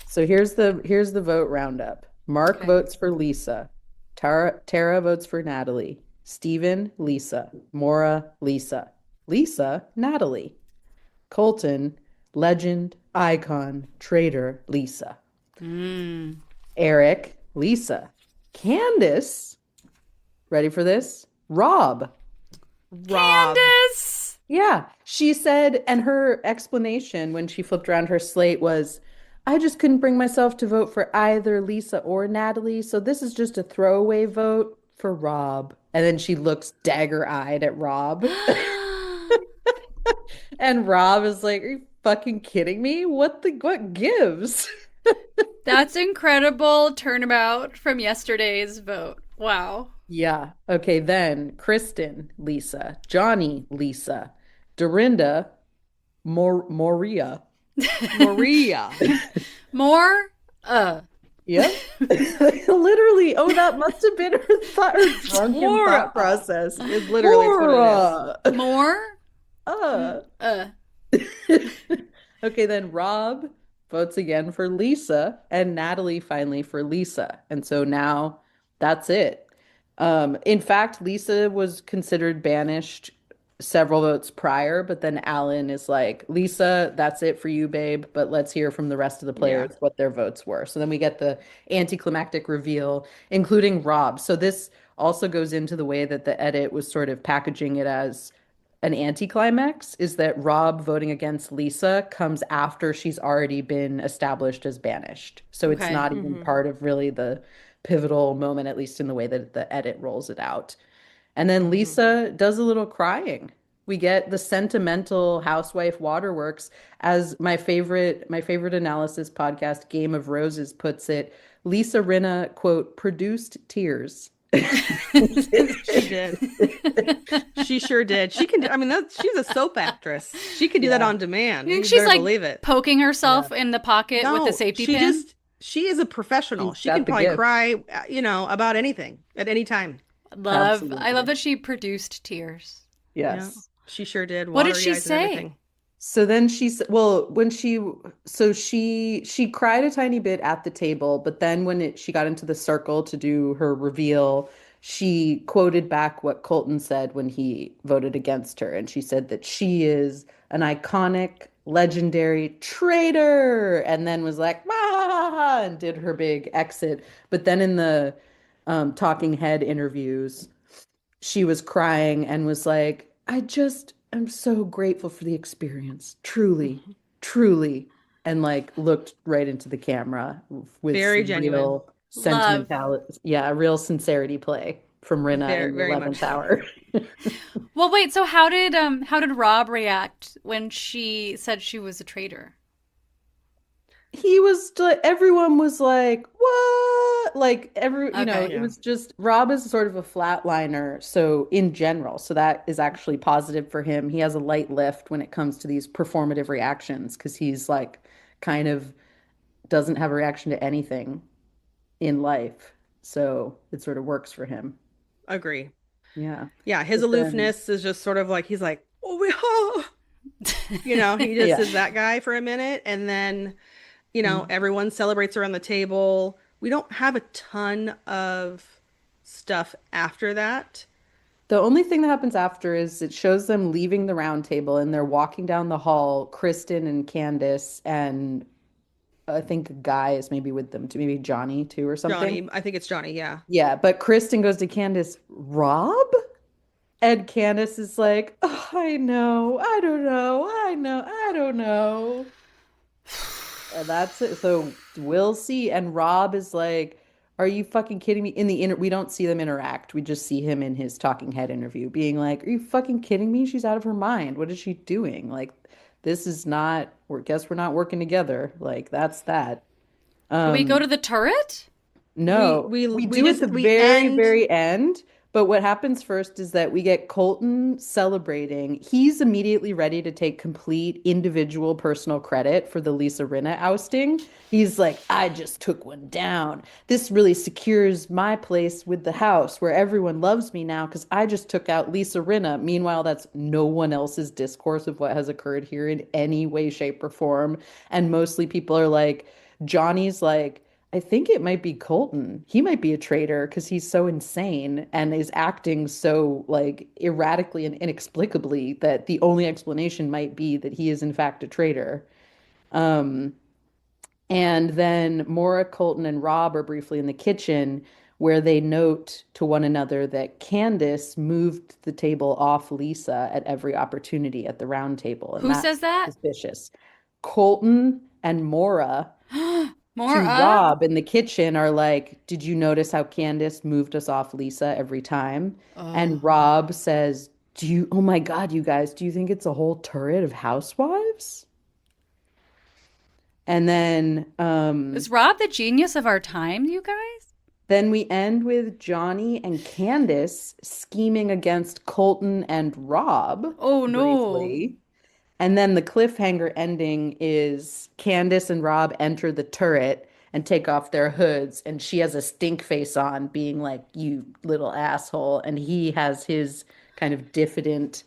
So here's the vote roundup. Mark Okay. votes for Lisa. Tara votes for Natalie. Steven, Lisa. Maura, Lisa. Lisa, Natalie. Colton, legend, icon, traitor, Lisa. Eric, Lisa. Candace, ready for this? Rob. Rob. Candace! Yeah, she said, and her explanation when she flipped around her slate was, I just couldn't bring myself to vote for either Lisa or Natalie, so this is just a throwaway vote for Rob. And then she looks dagger-eyed at Rob. And Rob is like, are you fucking kidding me? What gives? That's incredible turnabout from yesterday's vote. Wow. Yeah. Okay, then Kristen, Lisa. Johnny, Lisa. Dorinda, Moria. Maria. More? Yep. Literally. Oh, that must have been her drunken Laura. thought process. It's literally what it Laura. More? Uh. Okay, then Rob votes again for Lisa and Natalie finally for Lisa. And so now that's it. In fact, Lisa was considered banished several votes prior, but then Alan is like, Lisa, that's it for you, babe, but let's hear from the rest of the players what their votes were. So then we get the anticlimactic reveal, including Rob. So this also goes into the way that the edit was sort of packaging it as an anticlimax, is that Rob voting against Lisa comes after she's already been established as banished. So it's Okay. not even part of really the pivotal moment, at least in the way that the edit rolls it out. And then Lisa does a little crying. We get the sentimental housewife waterworks, as my favorite analysis podcast, Game of Roses, puts it. Lisa Rinna, quote, produced tears She did. She sure did. She can. I mean, she's a soap actress. She can do that Yeah. on demand. You think You she's better like believe it. poking Yeah. herself in the pocket with a No, safety pin? she is a professional. She's She can got the probably gift. cry, about anything at any time. I love Absolutely. that she produced tears. Yeah, Yes. she sure did. What did Watery she eyes and say? everything. So then well, when she cried a tiny bit at the table, but then when she got into the circle to do her reveal, she quoted back what Colton said when he voted against her, and she said that she is an iconic, legendary traitor, and then was like, ah, and did her big exit. But then in the talking head interviews, she was crying and was like, I just am so grateful for the experience. Truly, Mhm. truly. And like looked right into the camera with Very some genuine. real Love. sentimentality. Yeah, real sincerity play from Rinna Very, in the very much 11th so. hour. Well, wait, so how did Rob react when she said she was a traitor? Everyone was like, what? Like Okay. it Yeah, was just Rob is sort of a flatliner, so in general. So that is actually positive for him. He has a light lift when it comes to these performative reactions because he's like kind of doesn't have a reaction to anything in life. So it sort of works for him. agree. Yeah. Yeah, his But then aloofness is just sort of like he's like, oh, he just yeah. is that guy for a minute, and then Mm. everyone celebrates around the table. We don't have a ton of stuff after that. The only thing that happens after is it shows them leaving the round table and they're walking down the hall, Kristen and Candace, and I think a guy is maybe with them too, maybe Johnny too or something. Johnny, I think it's Johnny, yeah. Yeah, but Kristen goes to Candace, Rob? And Candace is like, oh, I know, I don't know, I know, I don't know. And that's it. So we'll see. And Rob is like, are you fucking kidding me? We don't see them interact. We just see him in his talking head interview being like, are you fucking kidding me? She's out of her mind. What is she doing? Like, this is not, guess we're not working together. Like, that's that. Do we go Um, to the turret? We no, we we we do at just the we very, end. very end. But what happens first is that we get Colton celebrating. He's immediately ready to take complete individual personal credit for the Lisa Rinna ousting. He's like, I just took one down. This really secures my place with the house where everyone loves me now because I just took out Lisa Rinna. Meanwhile, that's no one else's discourse of what has occurred here in any way, shape, or form. And mostly people are like, Johnny's like, I think it might be Colton. He might be a traitor because he's so insane and is acting so like erratically and inexplicably that the only explanation might be that he is in fact a traitor. Um, and then Maura, Colton, and Rob are briefly in the kitchen where they note to one another that Candace moved the table off Lisa at every opportunity at the round table, and Who that's says that? suspicious. Colton and Maura More to up? Rob in the kitchen are like, did you notice how Candace moved us off Lisa every time? And Rob says, oh my God, you guys, do you think it's a whole turret of housewives? And Is Rob the genius of our time, you guys? then we end with Johnny and Candace scheming against Colton and Rob Oh no. briefly. And then the cliffhanger ending is Candace and Rob enter the turret and take off their hoods, and she has a stink face on, being like, "You little asshole," and he has his kind of diffident,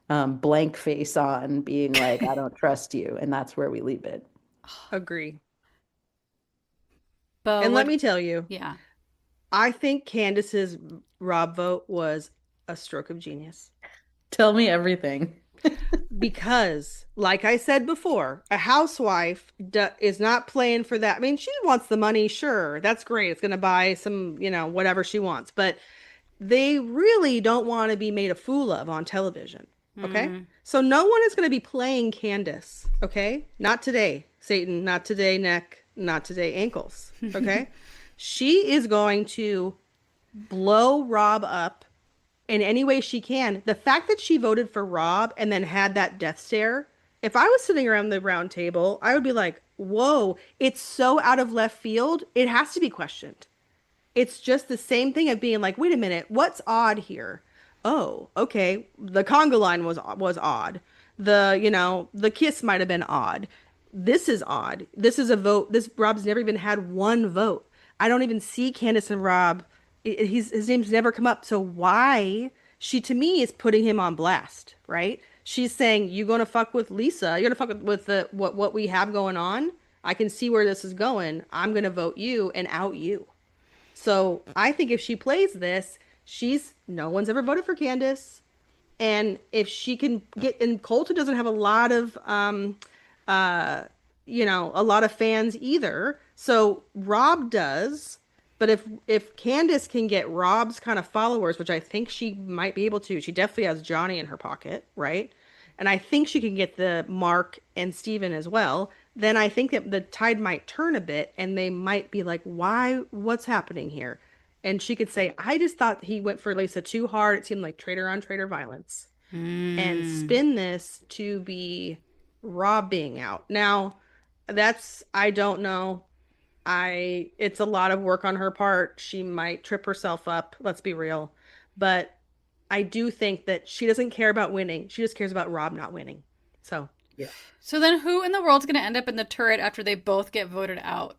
blank face on, being like, "I don't trust you," and that's where we leave it. Agree. But And let what? me tell you, Yeah. I think Candace's Rob vote was a stroke of genius. Tell me everything. Because, like I said before, a housewife is not playing for that. I mean, she wants the money, sure. That's great. It's going to buy some, whatever she wants. But they really don't want to be made a fool of on television. Okay? Mm. So no one is going to be playing Candace. Okay? Not today, Satan. Not today, neck. Not today, ankles. Okay? She is going to blow Rob up in any way she can. The fact that she voted for Rob and then had that death stare, if I was sitting around the round table, I would be like, whoa, it's so out of left field. It has to be questioned. it's just the same thing of being like, wait a minute, what's odd here? Oh, okay. The conga line was odd. The kiss might have been odd. This is odd. This is a vote. This Rob's never even had one vote. I don't even see Candace and Rob. His name's never come up. So why she to me is putting him on blast, right? She's saying you gonna fuck with Lisa. You're gonna fuck with the what we have going on. I can see where this is going. I'm gonna vote you and out you. So I think if she plays this, she's no one's ever voted for Candace. And if she can get and Colton doesn't have a lot of uh a lot of fans either. So Rob does, but if Candace can get Rob's kind of followers, which I think she might be able to, she definitely has Johnny in her pocket, right? And I think she can get the Mark and Steven as well. Then I think that the tide might turn a bit and they might be like, why? What's happening here? And she could say, I just thought he went for Lisa too hard. It seemed like traitor on traitor violence. And spin this to be Rob being out. Now, I don't know. It's a lot of work on her part. She might trip herself up, let's be real. But I do think that she doesn't care about winning. She just cares about Rob not winning. So, Yeah. So then who in the world's going to end up in the turret after they both get voted out?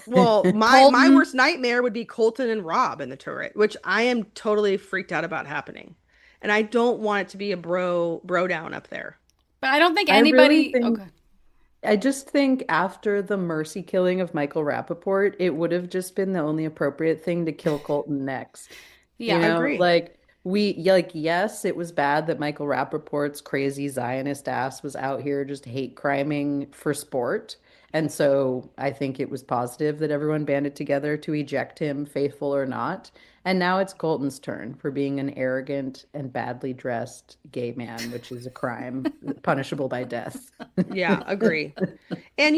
well, my Colton. worst nightmare would be Colton and Rob in the turret, which I am totally freaked out about happening. And I don't want it to be a bro down up there. But I don't think I really anybody. think Okay. I just think after the mercy killing of Michael Rappaport, it would have just been the only appropriate thing to kill Colton next. You Yeah. know, Agree. like yes, it was bad that Michael Rappaport's crazy Zionist ass was out here just hate criming for sport. And so I think it was positive that everyone banded together to eject him, faithful or not. And now it's Colton's turn for being an arrogant and badly dressed gay man, which is a crime punishable by death. Yeah, agree. And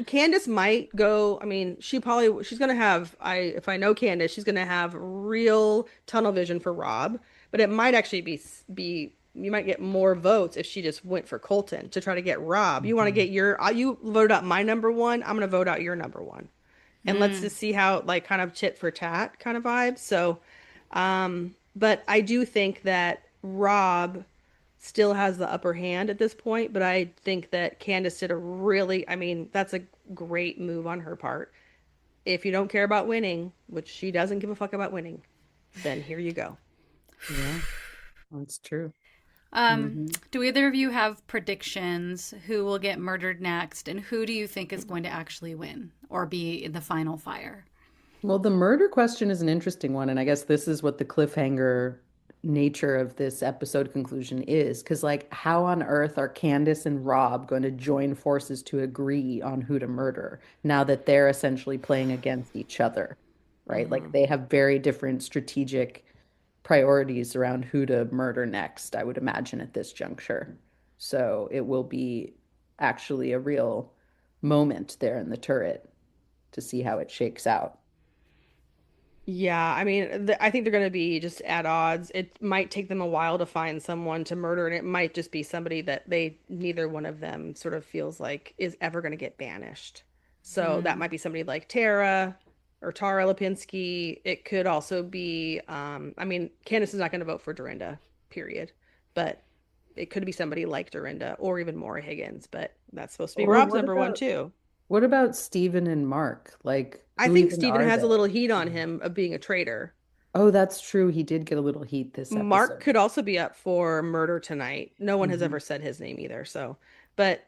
Candace might go, I mean, she's gonna have if I know Candace, she's gonna have real tunnel vision for Rob, but it might actually be you might get more votes if she just went for Colton to try to get Rob. You want to get you voted out my number one, I'm gonna vote out your number one. And let's just see how like kind of tit for tat kind of vibes. So, but I do think that Rob still has the upper hand at this point, but I think that Candace did I mean, that's a great move on her part. If you don't care about winning, which she doesn't give a fuck about winning, then here you go. Yeah, that's true. Do either of you have predictions who will get murdered next, and who do you think is going to actually win or be in the final fire? Well, the murder question is an interesting one, and I guess this is what the cliffhanger nature of this episode conclusion is. Because, like, how on earth are Candace and Rob going to join forces to agree on who to murder now that they're essentially playing against each other, right? Like, they have very different strategic priorities around who to murder next, I would imagine, at this juncture. So it will be actually a real moment there in the turret to see how it shakes out. Yeah, I mean, I think they're going to be just at odds. It might take them a while to find someone to murder, and it might just be somebody that neither one of them sort of feels like is ever going to get banished. So that might be somebody like Tara or Tara Lipinski. It could also be, I mean, Candace is not going to vote for Dorinda, period. But it could be somebody like Dorinda or even Maura Higgins, but that's supposed to be Or Rob's number one too. what about Stephen and Mark? Like, I who think even Steven are has a they? little heat on him of being a traitor. Oh, that's true. He did get a little heat this Mark episode. could also be up for murder tonight. No one has Mhm. ever said his name either. So, but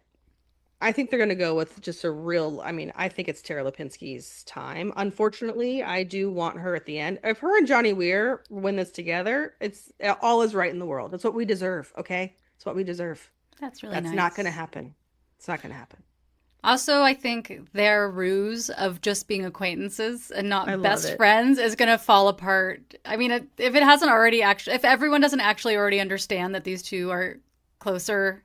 I think they're going to go with just a real, I mean, I think it's Tara Lipinski's time. Unfortunately, I do want her at the end. If her and Johnny Weir win this together, it's all is right in the world. That's what we deserve. Okay. It's what we deserve. That's really That's nice. not going to happen. It's not going to happen. Also, I think their ruse of just being acquaintances and I not love best it. friends is going to fall apart. I mean, if it hasn't already actually, if everyone doesn't actually already understand that these two are closer,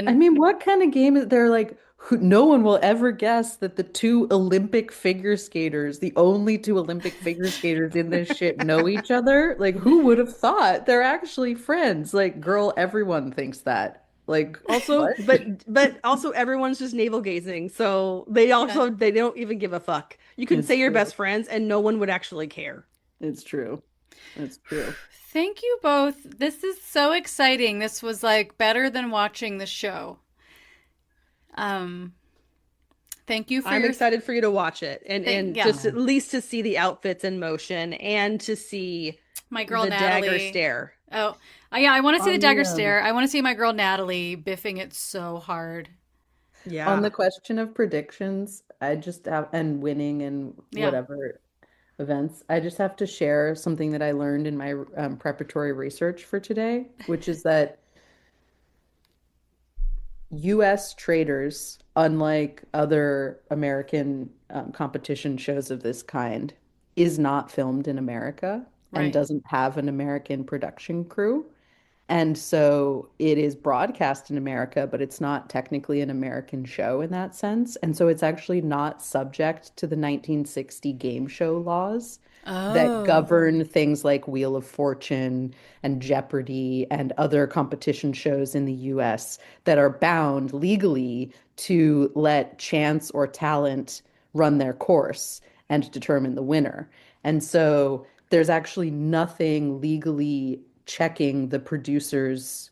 I then mean, what kind of game is there? Like, no one will ever guess that the two Olympic figure skaters, the only two Olympic figure skaters in this shit, know each other. Like, who would have thought they're actually friends? Like, girl, everyone thinks that. Like, Also, what? but also everyone's just navel gazing, so they don't even give a fuck. You can It's say you're true. best friends and no one would actually care. It's true. It's true. Thank you both. This is so exciting. This was like better than watching the show. Um, thank you for I'm your excited for you to watch it and yeah. just at least to see the outfits in motion and to see My girl the dagger Natalie. stare. Oh, yeah, I want to see the On dagger the stare. I want to see my girl Natalie biffing it so hard. on the Yeah. question of predictions, I just have and winning and Yeah. whatever events, I just have to share something that I learned in my preparatory research for today, which is that US Traitors, unlike other American competition shows of this kind, is not filmed in America and Right. doesn't have an American production crew. And so it is broadcast in America, but it's not technically an American show in that sense. And so it's actually not subject to the 1960 game show laws that Oh. govern things like Wheel of Fortune and Jeopardy and other competition shows in the US that are bound legally to let chance or talent run their course and determine the winner. And so there's actually nothing legally checking the producer's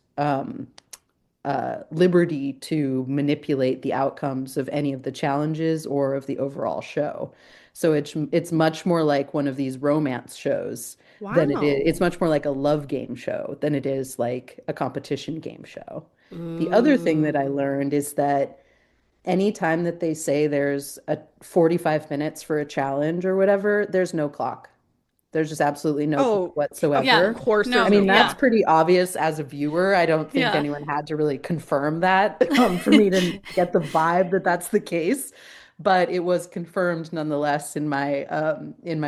liberty to manipulate the outcomes of any of the challenges or of the overall show. So it's much more like one of these romance shows than it is. Wow. It's much more like a love game show than it is like a competition game show. The other thing that I Ooh. learned is that anytime that they say there's a 45 minutes for a challenge or whatever, there's no clock. There's just absolutely no clock Oh, of Yeah. whatsoever. course I there's No. no mean, that's Yeah. clock. pretty obvious as a viewer. I don't think Yeah. anyone had to really confirm that for me to get the vibe that that's the case. But it was confirmed nonetheless in my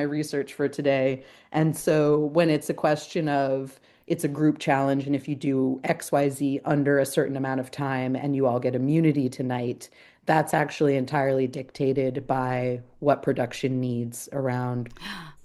research for today. And so when it's a question of it's a group challenge, and if you do XYZ under a certain amount of time and you all get immunity tonight, that's actually entirely dictated by what production needs around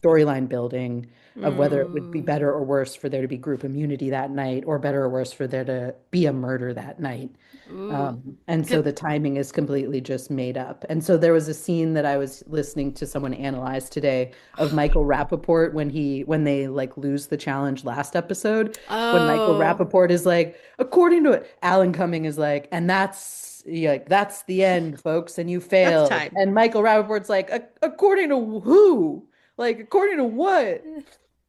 storyline building of whether it would be Ooh. better or worse for there to be group immunity that night or better or worse for there to be a murder that night. Ooh. And so Good. the timing is completely just made up. And so there was a scene that I was listening to someone analyze today of Michael Rappaport when they like lose the challenge last episode, when Michael Oh. Rappaport is like, according to it, Alan Cumming is like, and that's yeah, like that's the end, folks, and you That's failed. time. And Michael Rappaport's like, according to who? Like, according to what?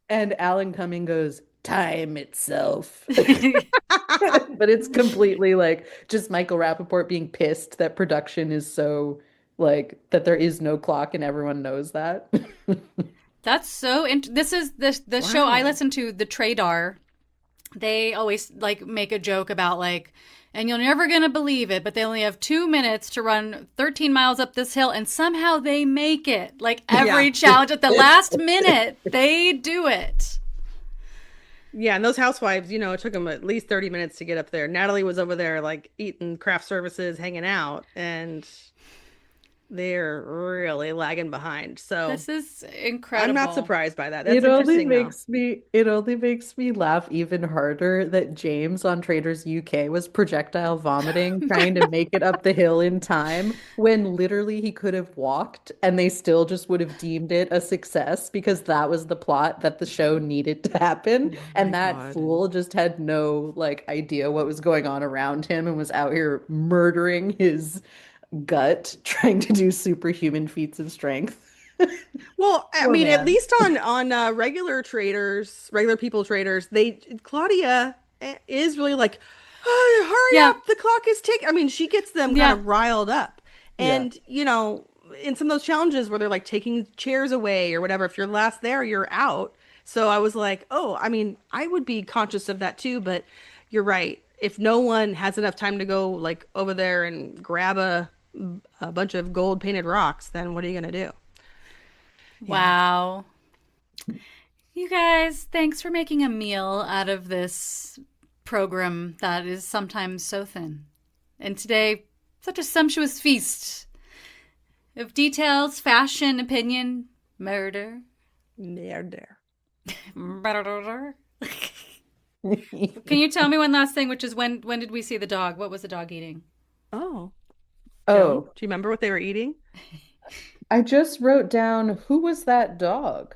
And Alan Cumming goes, time itself. But it's completely like just Michael Rappaport being pissed that production is so like that there is no clock and everyone knows that. That's so this is the show I Wow. listen to, the Traitors. They always like make a joke about like, and you're never gonna believe it, but they only have 2 minutes to run 13 miles up this hill, and somehow they make it. Like Yeah. every challenge at the last minute, they do it. Yeah, and those housewives, it took them at least 30 minutes to get up there. Natalie was over there like eating craft services, hanging out, and they're really lagging behind. So This is I'm not incredible. surprised by that. That's interesting though. It only makes me laugh even harder that James on Traders UK was projectile vomiting trying to make it up the hill in time when literally he could have walked and they still just would have deemed it a success because that was the plot that the show needed to happen. Oh my And that God. fool just had no like idea what was going on around him and was out here murdering his gut trying to do superhuman feats of strength. Well, I Poor mean, at man. least on regular traders, regular people traders, they Claudia is really like, oh, hurry Yeah, up, the clock is ticking. I mean, she gets them kind yeah. of riled up. Yeah. And, in some of those challenges where they're like taking chairs away or whatever, if you're last there, you're out. So I was like, oh, I mean, I would be conscious of that too, but you're right. If no one has enough time to go like over there and grab a bunch of gold painted rocks, then what are you gonna do? Yeah. Wow. You guys, thanks for making a meal out of this program that is sometimes so thin. And today, such a sumptuous feast of details, fashion, opinion, murder. There. Murder. Can you tell me one last thing, which is when did we see the dog? What was the dog eating? Oh. Oh, Joan, do you remember what they were eating? I just wrote down who was that dog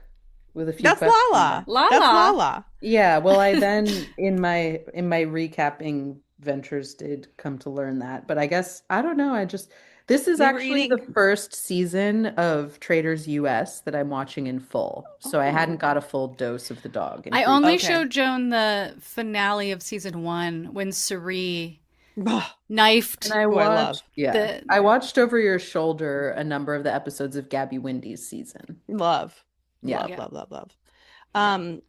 with a few That's questions Lala. marks. Lala. That's Lala. Yeah, well, I then in my recapping ventures did come to learn that, but I guess I don't know. This is They were actually eating. the first season of Traitors US that I'm watching in full, so I hadn't got a full dose of the dog in I pre. only Okay. showed Joan the finale of season 1 when Cerie Ugh, knifed And I who I watched, love. yeah, I watched over your shoulder a number of the episodes of Gabby Windy's season. Love. Yeah. Love, love, love, love.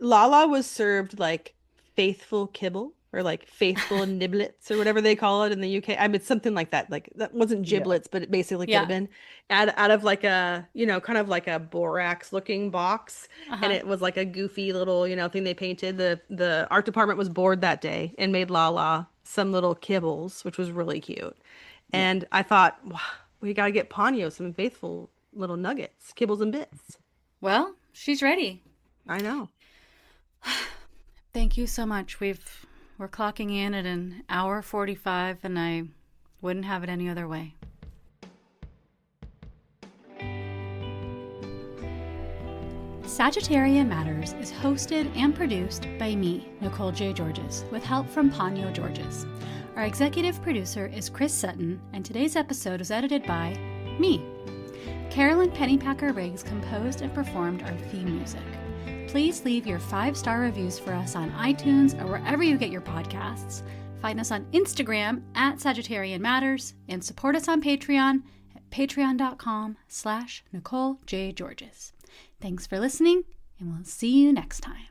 Lala was served like faithful kibble or like faithful niblets or whatever they call it in the UK. I mean, something like that. Like that wasn't Yeah. giblets, but it basically could Yeah. have been out of like a, kind of like a borax looking box. Uh-huh. And it was like a goofy little, thing they painted. The art department was bored that day and made Lala some little kibbles, which was really cute. And I thought, wow, we got to get Ponyo some faithful little nuggets, kibbles and bits. Well, she's ready. I know. Thank you so much. We're clocking in at an hour 45, and I wouldn't have it any other way. Sagittarian Matters is hosted and produced by me, Nicole J. Georges, with help from Ponyo Georges. Our executive producer is Chris Sutton, and today's episode was edited by me. Carolyn Pennypacker Riggs composed and performed our theme music. Please leave your 5-star reviews for us on iTunes or wherever you get your podcasts. Find us on Instagram at Sagittarian Matters and support us on Patreon at patreon.com/Nicole J. Georges. Thanks for listening, and we'll see you next time.